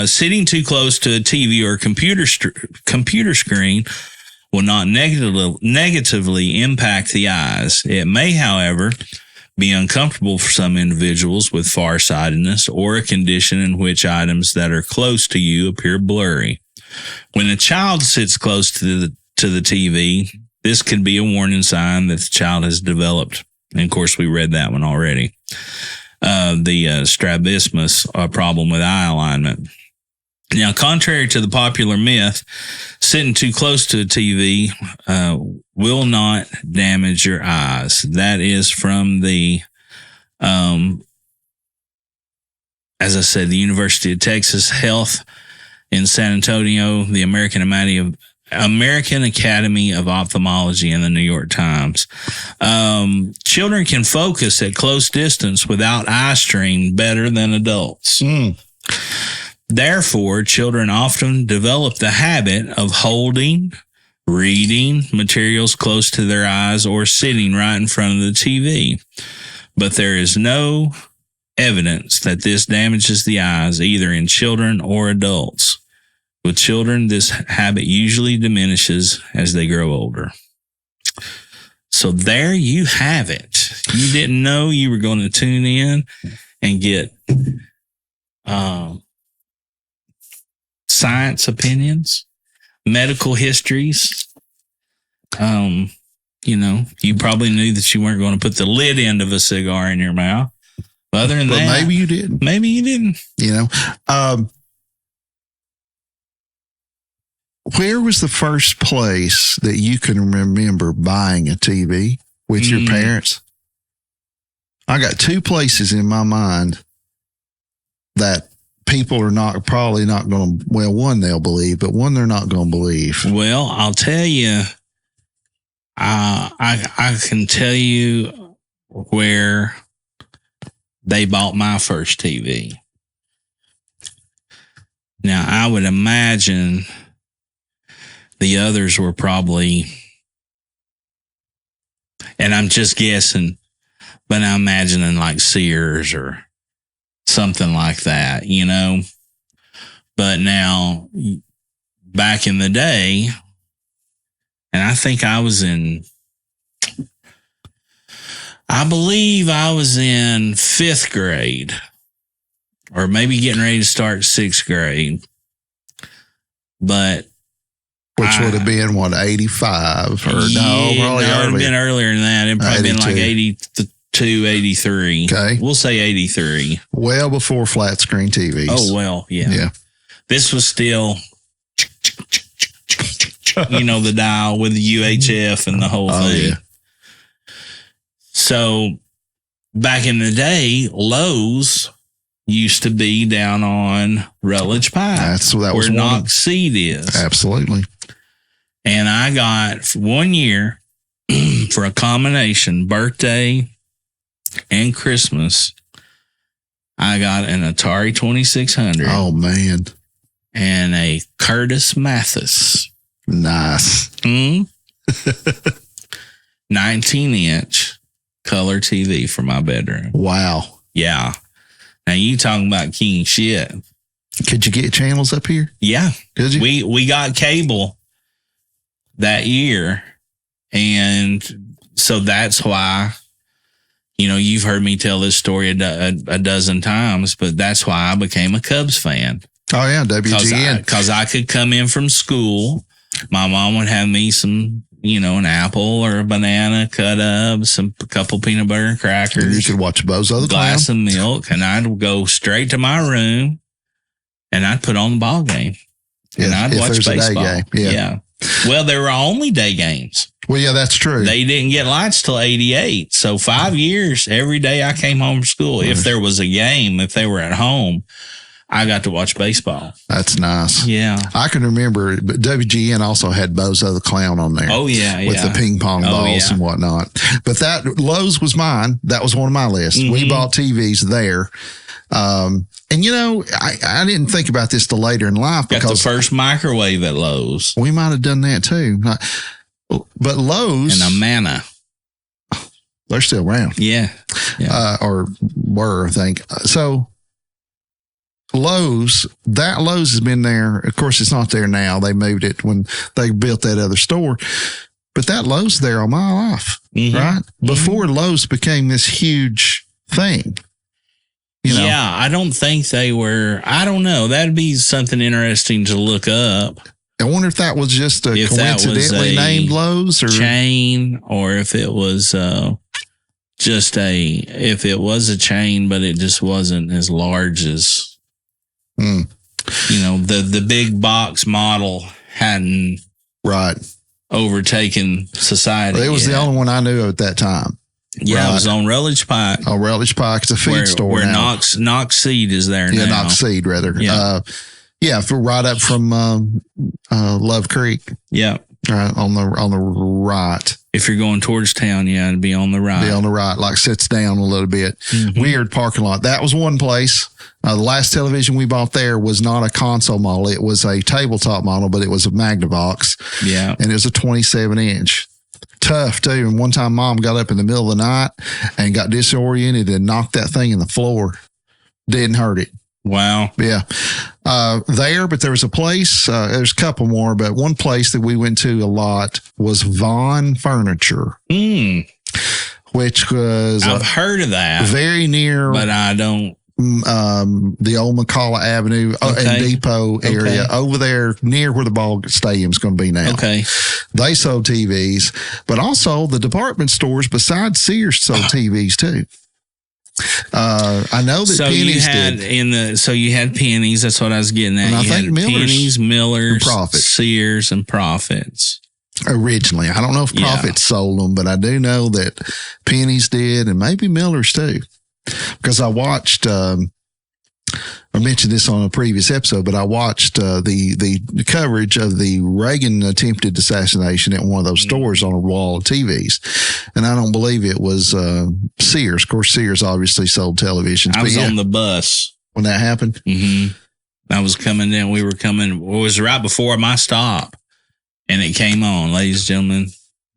sitting too close to a TV or computer screen will not negatively impact the eyes. It may, however, be uncomfortable for some individuals with farsightedness or a condition in which items that are close to you appear blurry. When a child sits close to the TV, this could be a warning sign that the child has developed. And of course, we read that one already. The strabismus problem with eye alignment. Now, contrary to the popular myth, sitting too close to a TV will not damage your eyes. That is from the, as I said, the University of Texas Health in San Antonio, the American Academy of Ophthalmology, and the New York Times. Children can focus at close distance without eye strain better than adults. Therefore, children often develop the habit of holding, reading materials close to their eyes or sitting right in front of the TV. But there is no evidence that this damages the eyes either in children or adults. With children, this habit usually diminishes as they grow older. So there you have it. You didn't know you were going to tune in and get science opinions, medical histories. You probably knew that you weren't going to put the lid end of a cigar in your mouth. Other than that, maybe you didn't. Maybe you didn't. Where was the first place that you can remember buying a TV with your parents? I got two places in my mind that people are probably not going to, well, one they'll believe, but one they're not going to believe. Well, I'll tell you, I can tell you where they bought my first TV. Now, I would imagine the others were probably, and I'm just guessing, but I'm imagining like Sears or something like that, But now, back in the day, and I think I believe I was in 5th grade, or maybe getting ready to start 6th grade. But which would have been 85 or no, it would have been earlier than that. It'd probably been like 82, 83. Okay. We'll say 83. Well before flat screen TVs. Oh, well, yeah. Yeah. This was still, the dial with the UHF and the whole thing. Yeah. So back in the day, Lowe's used to be down on Rutledge Pike. That was where Knox Seed is. Absolutely. And I got 1 year for a combination birthday and Christmas. I got an Atari 2600. Oh, man. And a Curtis Mathis. Nice. 19-inch color TV for my bedroom. Wow. Yeah. Now you talking about king shit. Could you get channels up here? Yeah. Did you? We got cable that year. And so that's why, you've heard me tell this story a dozen times, but that's why I became a Cubs fan. Oh, yeah, WGN. Because I could come in from school. My mom would have me some, an apple or a banana cut up, a couple peanut butter and crackers. And you could watch Bozo the glass Clown. of milk, and I'd go straight to my room, and I'd put on the ball game. And I'd watch baseball. A day game. Yeah. Well, there were only day games. Well, yeah, that's true. They didn't get lights till 88. So 5 years, every day I came home from school, if there was a game, if they were at home, I got to watch baseball. That's nice. Yeah. I can remember, but WGN also had Bozo the Clown on there. Oh, yeah. With the ping pong balls and whatnot. But Lowe's was mine. That was one of my lists. Mm-hmm. We bought TVs there. And I didn't think about this till later in life because the first microwave at Lowe's. We might have done that too. But Lowe's and a Manna. They're still around. Yeah. Or were, I think. So Lowe's has been there. Of course, it's not there now. They moved it when they built that other store. But that Lowe's there all my life, right? Before Lowe's became this huge thing. Yeah, I don't think they were. I don't know. That'd be something interesting to look up. I wonder if that was just a coincidentally named Lowe's or chain, or if it was if it was a chain, but it just wasn't as large as, the big box model hadn't overtaken society. It was the only one I knew of at that time. Yeah, it was on Rutledge Pike. Oh, Rutledge Pike. It's a feed store where now. Knox Seed is there now. Yeah, Knox Seed, rather. Yeah. Right up from Love Creek. Yeah. On the right. If you're going towards town, it'd be on the right. Be on the right, like sits down a little bit. Mm-hmm. Weird parking lot. That was one place. The last television we bought there was not a console model. It was a tabletop model, but it was a Magnavox. Yeah. And it was a 27-inch. Tough too. And one time Mom got up in the middle of the night and got disoriented and knocked that thing in the floor. Didn't hurt it. Wow. Yeah. But there was a place, there's a couple more, but one place that we went to a lot was Vaughn Furniture. Which was I've heard of that. Very near, but I don't. The old McCullough Avenue and Depot area over there near where the ball stadium's going to be now. Okay. They sold TVs, but also the department stores besides Sears sold TVs too. I know that Penny's did. So you had Penny's. That's what I was getting at. And I think Penny's, Miller's, Profits. Sears, and Profits. Originally, I don't know if Profits sold them, but I do know that Penny's did, and maybe Miller's too. Because I watched, I mentioned this on a previous episode, but I watched the coverage of the Reagan attempted assassination at one of those stores on a wall of TVs. And I don't believe it was Sears. Of course, Sears obviously sold televisions. I was on the bus when that happened. Mm-hmm. I was coming in. It was right before my stop. And it came on, ladies and gentlemen,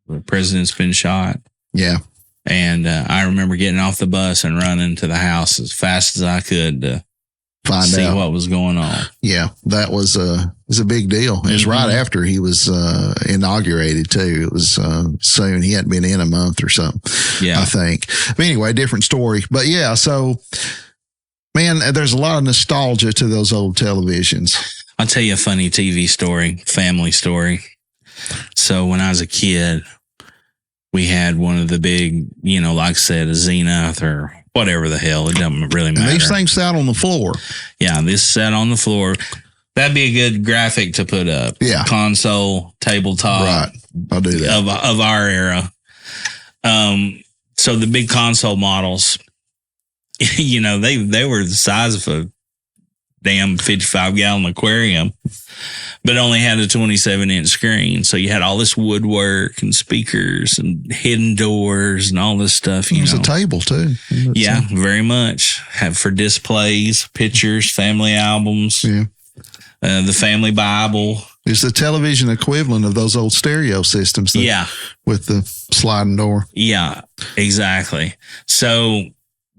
the president's been shot. Yeah. And I remember getting off the bus and running to the house as fast as I could to see what was going on. Yeah, that was a big deal. It was right after he was inaugurated too. It was soon. He hadn't been in a month or something. Yeah, I think. But anyway, different story. But yeah, so man, there's a lot of nostalgia to those old televisions. I'll tell you a funny TV story, family story. So when I was a kid, we had one of the big, like I said, a Zenith or whatever the hell. It doesn't really matter. And these things sat on the floor. Yeah, this sat on the floor. That'd be a good graphic to put up. Yeah. Console, tabletop. Right. I'll do that. Of our era. So the big console models, they were the size of a damn 55-gallon aquarium. but only had a 27-inch screen. So you had all this woodwork and speakers and hidden doors and all this stuff. It was a table too. Yeah, very much. Have for displays, pictures, family albums. Yeah. The family Bible. It's the television equivalent of those old stereo systems. With the sliding door. Yeah, exactly. So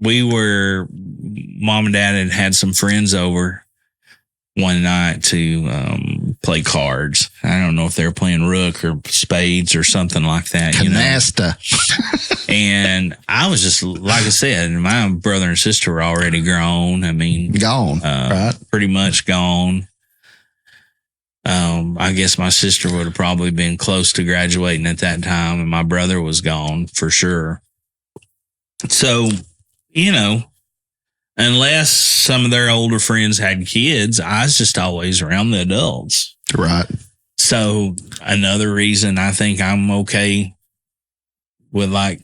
Mom and Dad had some friends over one night to play cards. I don't know if they were playing rook or spades or something like that. Canasta. And I was just, like I said, my brother and sister were already grown. I mean, gone, right? Pretty much gone. I guess my sister would have probably been close to graduating at that time, and my brother was gone for sure. So, unless some of their older friends had kids, I was just always around the adults. Right. So another reason I think I'm okay with like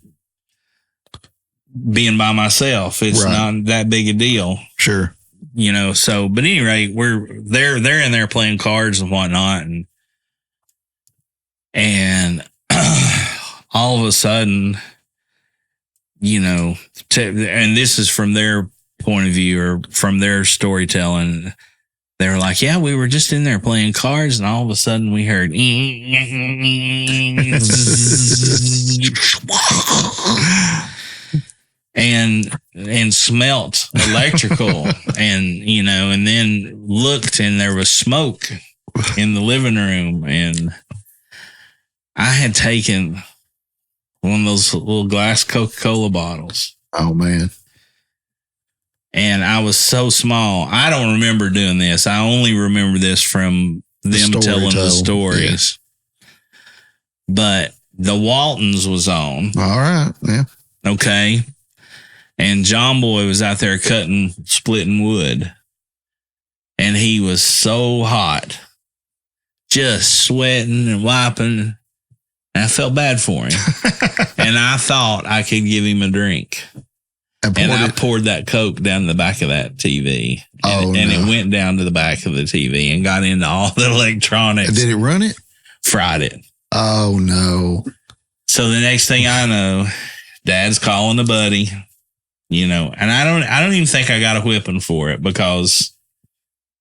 being by myself. It's not that big a deal. Sure. So, but anyway, they're in there playing cards and whatnot. And all of a sudden, and this is from their point of view or from their storytelling. They were like, yeah, we were just in there playing cards, and all of a sudden we heard and smelt electrical and then looked, and there was smoke in the living room, and I had taken one of those little glass Coca-Cola bottles. Oh man. And I was so small. I don't remember doing this. I only remember this from them telling the stories. Yeah. But the Waltons was on. All right. Yeah. Okay. And John Boy was out there splitting wood. And he was so hot, just sweating and wiping. And I felt bad for him. And I thought I could give him a drink. And I poured that Coke down the back of that TV. And it went down to the back of the TV and got into all the electronics. Did it run it? Fried it. Oh, no. So the next thing I know, Dad's calling a buddy, and I don't even think I got a whipping for it because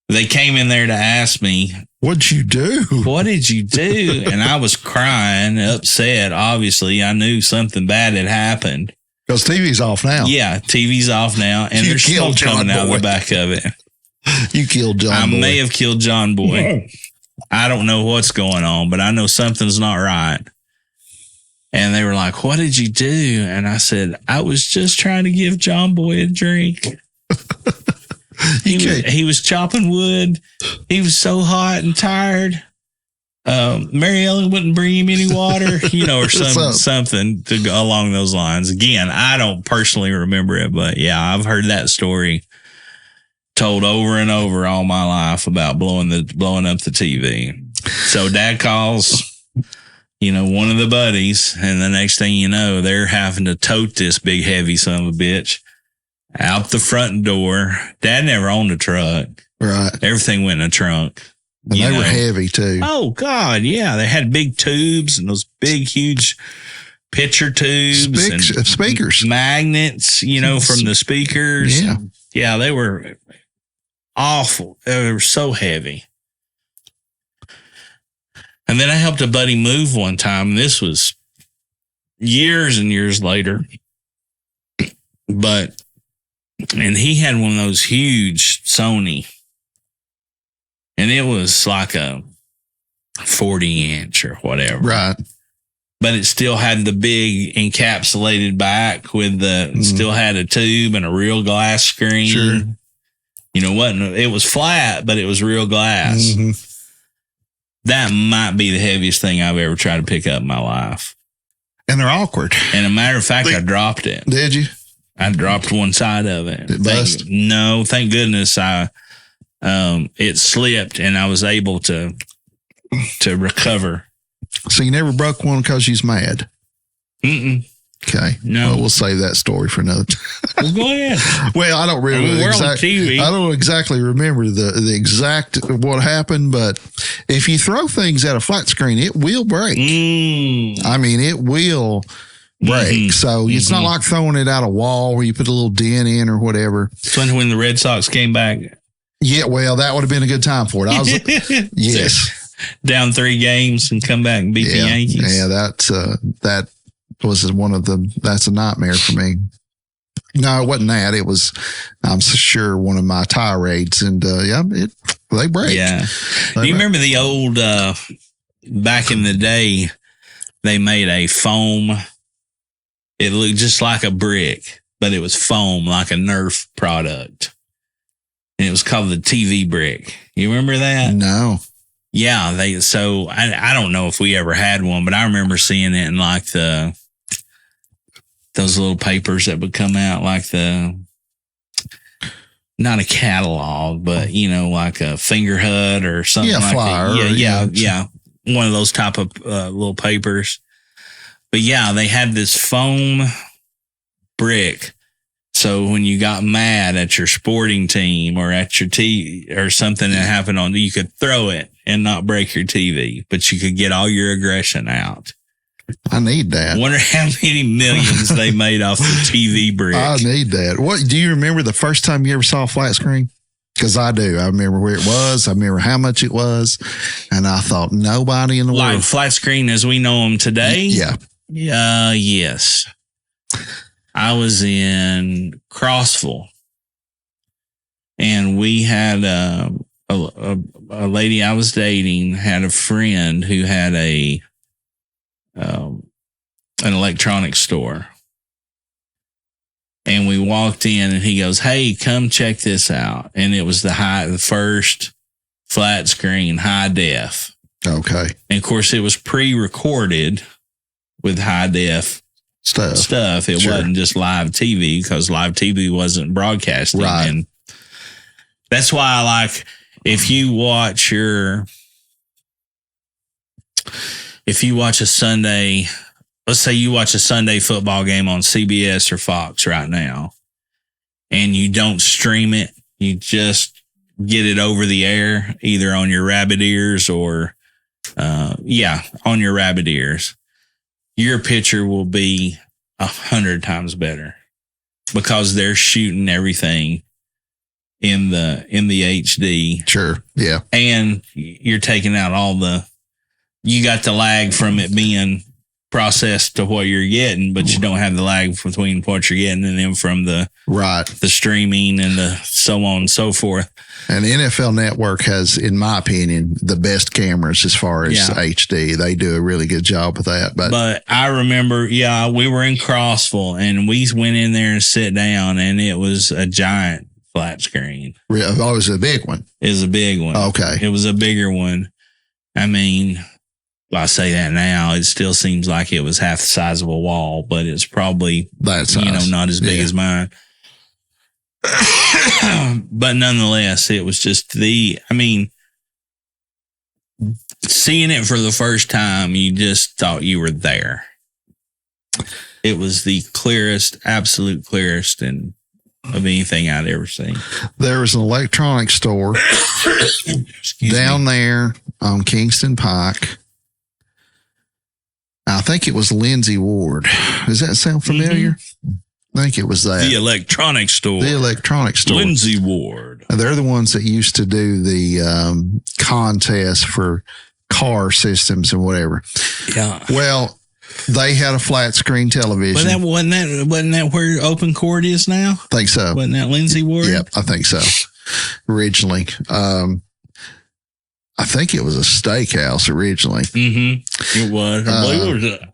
they came in there to ask me, what'd you do? What did you do? And I was crying, upset. Obviously, I knew something bad had happened. Because TV's off now. Yeah, TV's off now, and there's smoke coming out of the back of it. You killed John Boy. I may have killed John Boy. I don't know what's going on, but I know something's not right. And they were like, what did you do? And I said, I was just trying to give John Boy a drink. He was chopping wood. He was so hot and tired. Mary Ellen wouldn't bring him any water, or something to go along those lines. Again, I don't personally remember it, but yeah, I've heard that story told over and over all my life about blowing up the TV. So Dad calls, one of the buddies, and the next thing you know, they're having to tote this big heavy son of a bitch out the front door. Dad never owned a truck. Right. Everything went in a trunk. And they were heavy too. Oh God, yeah. They had big tubes and those big, huge pitcher tubes and speakers, magnets, from the speakers. Yeah, yeah. They were awful. They were so heavy. And then I helped a buddy move one time. This was years and years later, and he had one of those huge Sony. And it was like a 40-inch or whatever. Right. But it still had the big encapsulated back with still had a tube and a real glass screen. Sure. It was flat, but it was real glass. Mm-hmm. That might be the heaviest thing I've ever tried to pick up in my life. And they're awkward. And a matter of fact, I dropped it. Did you? I dropped one side of it. Thank goodness it slipped and I was able to recover. So you never broke one because you was mad? Mm-mm. Okay. No. Well, we'll save that story for another time. Well, go ahead. Well, I don't really we're on TV. I don't exactly remember the exact what happened, but if you throw things at a flat screen, it will break. I mean, it will break. So it's not like throwing it at a wall where you put a little dent in or whatever. So when the Red Sox came back. Yeah, well, that would have been a good time for it. I was, yes. Down 3 games and come back and beat the Yankees. Yeah, that was that's a nightmare for me. No, it wasn't that. It was, I'm sure, one of my tirades. And they break. Yeah. Do you remember the old, back in the day, they made a foam. It looked just like a brick, but it was foam, like a Nerf product. And it was called the TV brick. You remember that? No. Yeah. I don't know if we ever had one, but I remember seeing it in like those little papers that would come out, like not a catalog, but like a Finger Hut or something like flyer, that. Yeah. One of those type of little papers. But yeah, they had this foam brick. So when you got mad at your sporting team or at your or something that happened you could throw it and not break your TV, but you could get all your aggression out. I need that. Wonder how many millions they made off the TV brick. I need that. What do you remember the first time you ever saw a flat screen? Because I do. I remember where it was. I remember how much it was, and I thought nobody in the world. Like flat screen as we know them today. Yeah. Yes. I was in Crossville, and we had a lady I was dating had a friend who had an electronics store. And we walked in and he goes, "Hey, come check this out." And it was the first flat screen, high def. Okay. And of course it was pre-recorded with high def stuff. It wasn't just live TV, because live TV wasn't broadcasting. Right. And that's why I like, if you watch a Sunday, let's say you watch a Sunday football game on CBS or Fox right now, and you don't stream it, you just get it over the air, either on your rabbit ears or, on your rabbit ears, your picture will be 100 times better, because they're shooting everything in the HD. Sure. Yeah. And you're taking out you got the lag from it being processed to what you're getting, but you don't have the lag between what you're getting and then from the streaming and the so on and so forth. And the NFL Network has, in my opinion, the best cameras as far as HD. They do a really good job with that. But I remember, we were in Crossville and we went in there and sit down, and it was a giant flat screen. Oh, it was a big one. It was a big one. Okay. It was a bigger one. I mean, I say that now, it still seems like it was half the size of a wall, but it's probably that size. Not as big as mine. But nonetheless, it was just seeing it for the first time, you just thought you were there. It was the clearest, absolute clearest of anything I'd ever seen. There was an electronics store down there on Kingston Pike. I think it was Lindsay Ward. Does that sound familiar? Mm-hmm. I think it was that. The electronics store. Lindsay Ward. They're the ones that used to do the contest for car systems and whatever. Yeah. Well, they had a flat screen television. But wasn't that where Open Court is now? I think so. Wasn't that Lindsay Ward? Yep, I think so. Originally. I think it was a steakhouse originally. Mm-hmm. It was.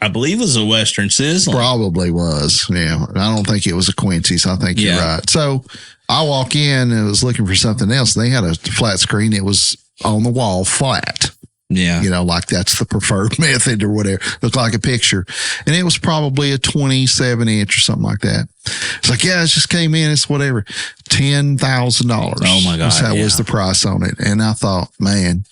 I believe it was a Western Sizzling. Probably was. Yeah. I don't think it was a Quincy's. I think you're right. So I walk in and was looking for something else. They had a flat screen. It was on the wall flat. Yeah. Like that's the preferred method or whatever. Looked like a picture. And it was probably a 27-inch or something like that. It's like, it just came in. It's whatever. $10,000. Oh my God. That was the price on it. And I thought, man,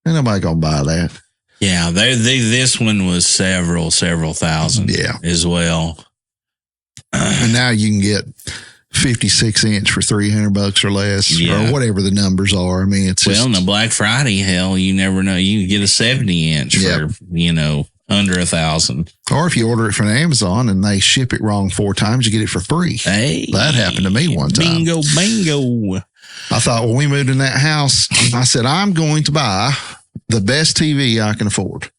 ain't nobody going to buy that. Yeah, this one was several thousand. Yeah. As well. And now you can get 56 inch for $300 or less, or whatever the numbers are. I mean, it's in the Black Friday, hell, you never know. You can get a 70 inch for, under $1,000. Or if you order it from Amazon and they ship it wrong 4 times, you get it for free. Hey, that happened to me one time. Bingo. I thought when we moved in that house, I said, I'm going to buy the best TV I can afford.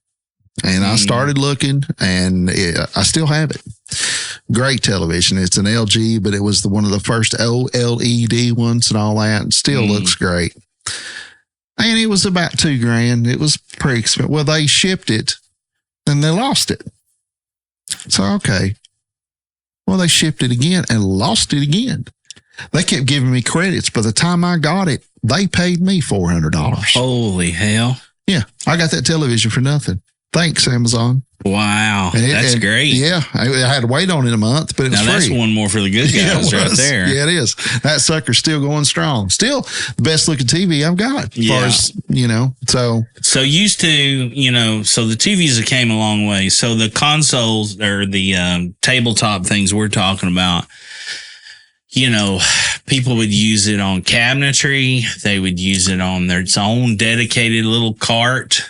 And I started looking, and I still have it. Great television. It's an LG, but it was one of the first OLED ones and all that. And still looks great. And it was about $2,000. It was pretty expensive. Well, they shipped it and they lost it. So, okay. Well, they shipped it again and lost it again. They kept giving me credits. By the time I got it, they paid me $400. Holy hell. Yeah. I got that television for nothing. Thanks, Amazon. Wow. That's great. Yeah. I had to wait on it a month, but it was free. That's one more for the good guys right there. Yeah, it is. That sucker's still going strong. Still the best looking TV I've got. As far as, So used to, so the TVs have came a long way. So the consoles or the tabletop things we're talking about, people would use it on cabinetry. They would use it on their own dedicated little cart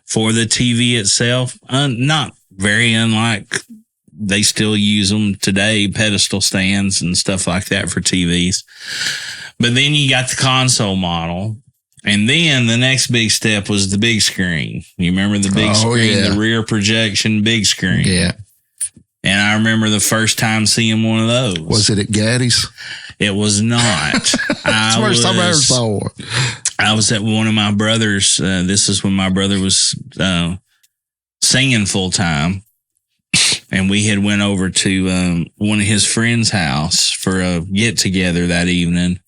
for the TV itself. Not very unlike they still use them today, pedestal stands and stuff like that for TVs. But then you got the console model. And then the next big step was the big screen. You remember the big screen, the rear projection big screen? Yeah. And I remember the first time seeing one of those. Was it at Gaddy's? It was not. That's the first time I ever saw one. I was at one of my brothers. This is when my brother was singing full time. And we had went over to one of his friends' house for a get together that evening.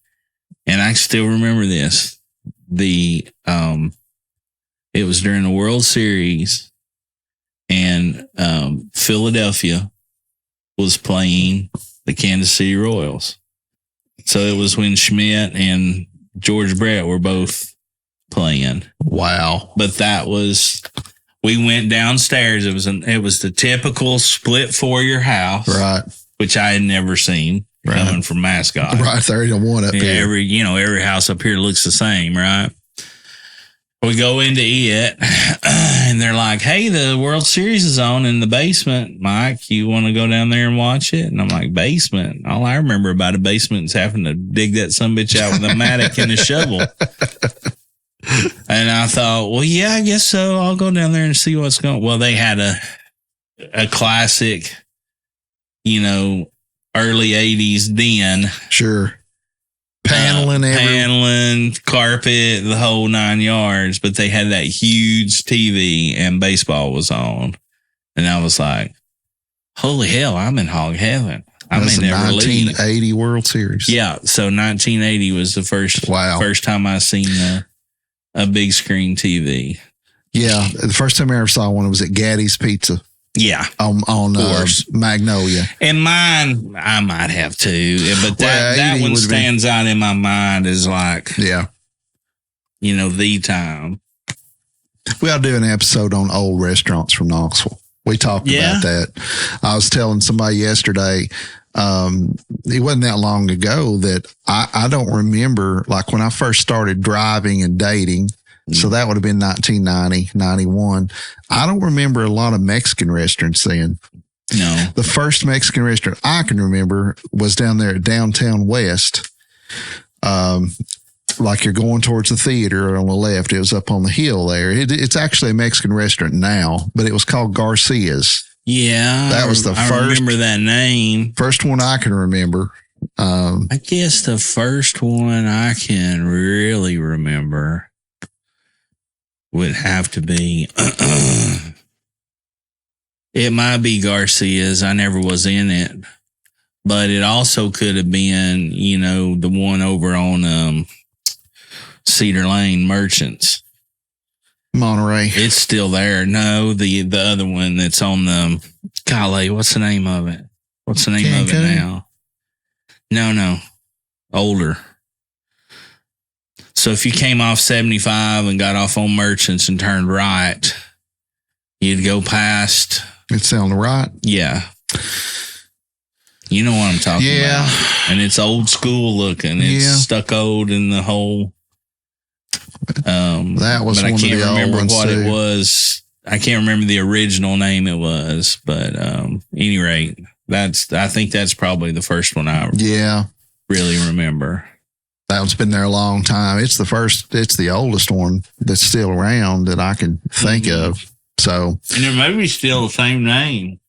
And I still remember this. It was during the World Series, and Philadelphia was playing the Kansas City Royals. So it was when Schmidt and George Brett were both playing. Wow. But we went downstairs. It was the typical split foyer house. Right. Which I had never seen coming from Mascot. Right. 31 up here. Every house up here looks the same, right? We go into it and they're like, hey, the World Series is on in the basement. Mike, you want to go down there and watch it? And I'm like, basement? All I remember about a basement is having to dig that sumbitch out with a mattock and a shovel. And I thought, well, yeah, I guess so. I'll go down there and see what's going on. Well, they had a classic, early 80s den. Sure. Paneling, carpet, the whole 9 yards. But they had that huge TV and baseball was on. And I was like, holy hell, I'm in hog heaven. I may never leave. 1980 World Series. Yeah. So 1980 was the first time I seen a big screen TV. Yeah. The first time I ever saw one was at Gaddy's Pizza. Yeah. On Magnolia. And mine, I might have too. But that one stands out in my mind as like, the time. We ought to do an episode on old restaurants from Knoxville. We talked about that. I was telling somebody yesterday, it wasn't that long ago that I don't remember, like when I first started driving and dating. So that would have been 1990, 91. I don't remember a lot of Mexican restaurants then. No. The first Mexican restaurant I can remember was down there at Downtown West. Like you're going towards the theater on the left. It was up on the hill there. It's actually a Mexican restaurant now, but it was called Garcia's. Yeah. That was I remember that name. First one I can remember. I guess the first one I can really remember would have to be, it might be Garcia's. I never was in it, but it also could have been, the one over on Cedar Lane, Merchants. Monterey. It's still there. No, the other one that's on the, golly, what's the name of it? What's the name of it now? No, older. So if you came off 75 and got off on Merchants and turned right, You'd go past. It's on the right. Yeah. You know what I'm talking about. And it's old school looking. It's stuccoed in the whole. That was but one I can't of the remember old ones what too. it was. I can't remember the original name it was. But any rate, I think that's probably the first one I really remember. That one's been there a long time. It's the oldest one that's still around that I can think of. So, and it may be still the same name.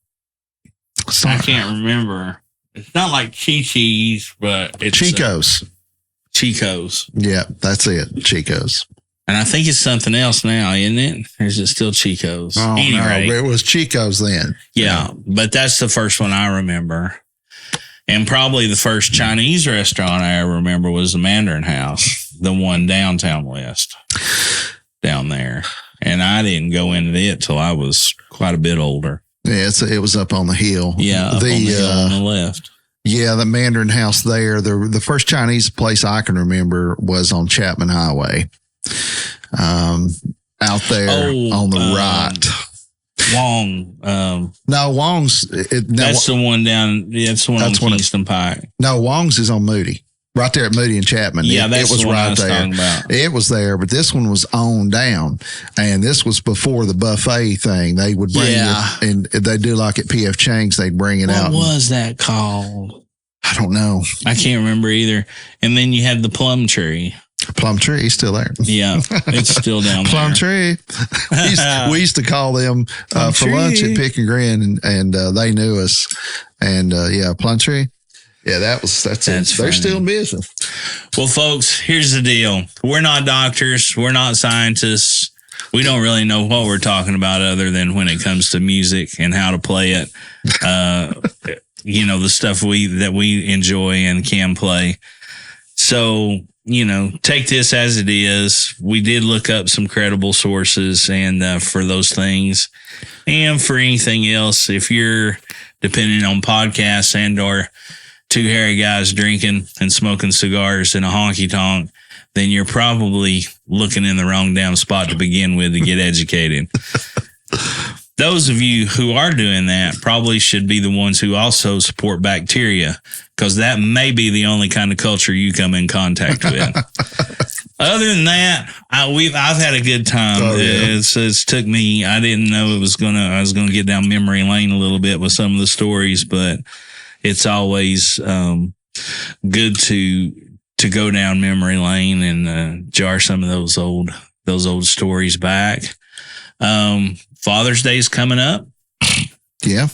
I can't remember. It's not like Chi-Chi's, but it's Chico's. Chico's. Yeah, that's it. Chico's. And I think it's something else now, isn't it? Or is it still Chico's? Oh, anyway, no, it was Chico's then. Yeah, but that's the first one I remember. And probably the first Chinese restaurant I ever remember was the Mandarin House, the one downtown west, down there. And I didn't go into it till I was quite a bit older. Yeah, it was up on the hill. Yeah, up on the hill on the left. Yeah, the Mandarin House there. The first Chinese place I can remember was on Chapman Highway, out there on the right. Wong. No, Wong's. That's the one down. That's the one on Kingston Pike. No, Wong's is on Moody. Right there at Moody and Chapman. Yeah, it was the one right I was there. Talking about. It was there, but this one was on down. And this was before the buffet thing. They would bring it, and they do like at P.F. Chang's, they'd bring it out. What was that called? I don't know. I can't remember either. And then you had the Plum Tree. Plum Tree, still there. Yeah, it's still down there. Plum Tree. We used to call them for lunch at Pick and Grin, and they knew us. And Plum Tree. Yeah, that's it. They're still in business. Well, folks, here's the deal. We're not doctors. We're not scientists. We don't really know what we're talking about other than when it comes to music and how to play it. The stuff that we enjoy and can play. So, take this as it is. We did look up some credible sources and for those things. And for anything else, if you're depending on podcasts and or two hairy guys drinking and smoking cigars in a honky tonk, then you're probably looking in the wrong damn spot to begin with to get educated. Those of you who are doing that probably should be the ones who also support bacteria, because that may be the only kind of culture you come in contact with. Other than that, I've had a good time. Oh, yeah. It's took me. I didn't know I was gonna get down memory lane a little bit with some of the stories, but it's always good to go down memory lane and jar some of those old stories back. Father's Day is coming up. Yeah.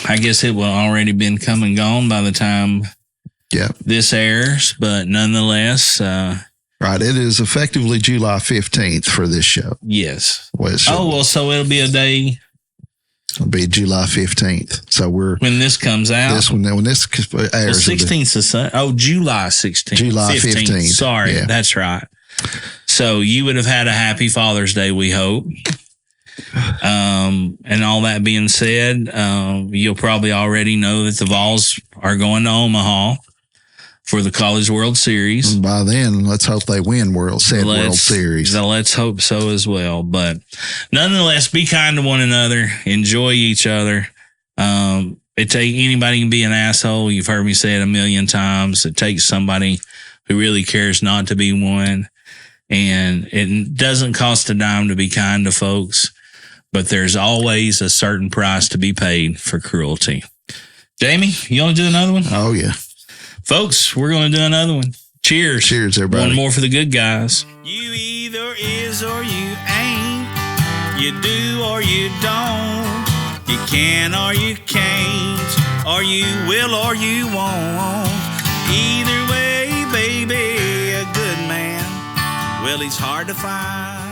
I guess it will already been come and gone by the time this airs, but nonetheless. Right. It is effectively July 15th for this show. Yes. So it'll be a day. It'll be July 15th. So when this comes out. When this airs. 16th is Sunday. Oh, July 16th. July 15th. Sorry. Yeah. That's right. So you would have had a happy Father's Day, we hope. And all that being said, you'll probably already know that the Vols are going to Omaha for the College World Series. And by then, let's hope they win World Series. Let's hope so as well. But nonetheless, be kind to one another. Enjoy each other. Anybody can be an asshole. You've heard me say it a million times. It takes somebody who really cares not to be one. And it doesn't cost a dime to be kind to folks. But there's always a certain price to be paid for cruelty. Jamie, you want to do another one? Oh, yeah. Folks, we're going to do another one. Cheers. Cheers, everybody. One more for the good guys. You either is or you ain't. You do or you don't. You can or you can't. Or you will or you won't. Either way, baby, a good man, well, he's hard to find.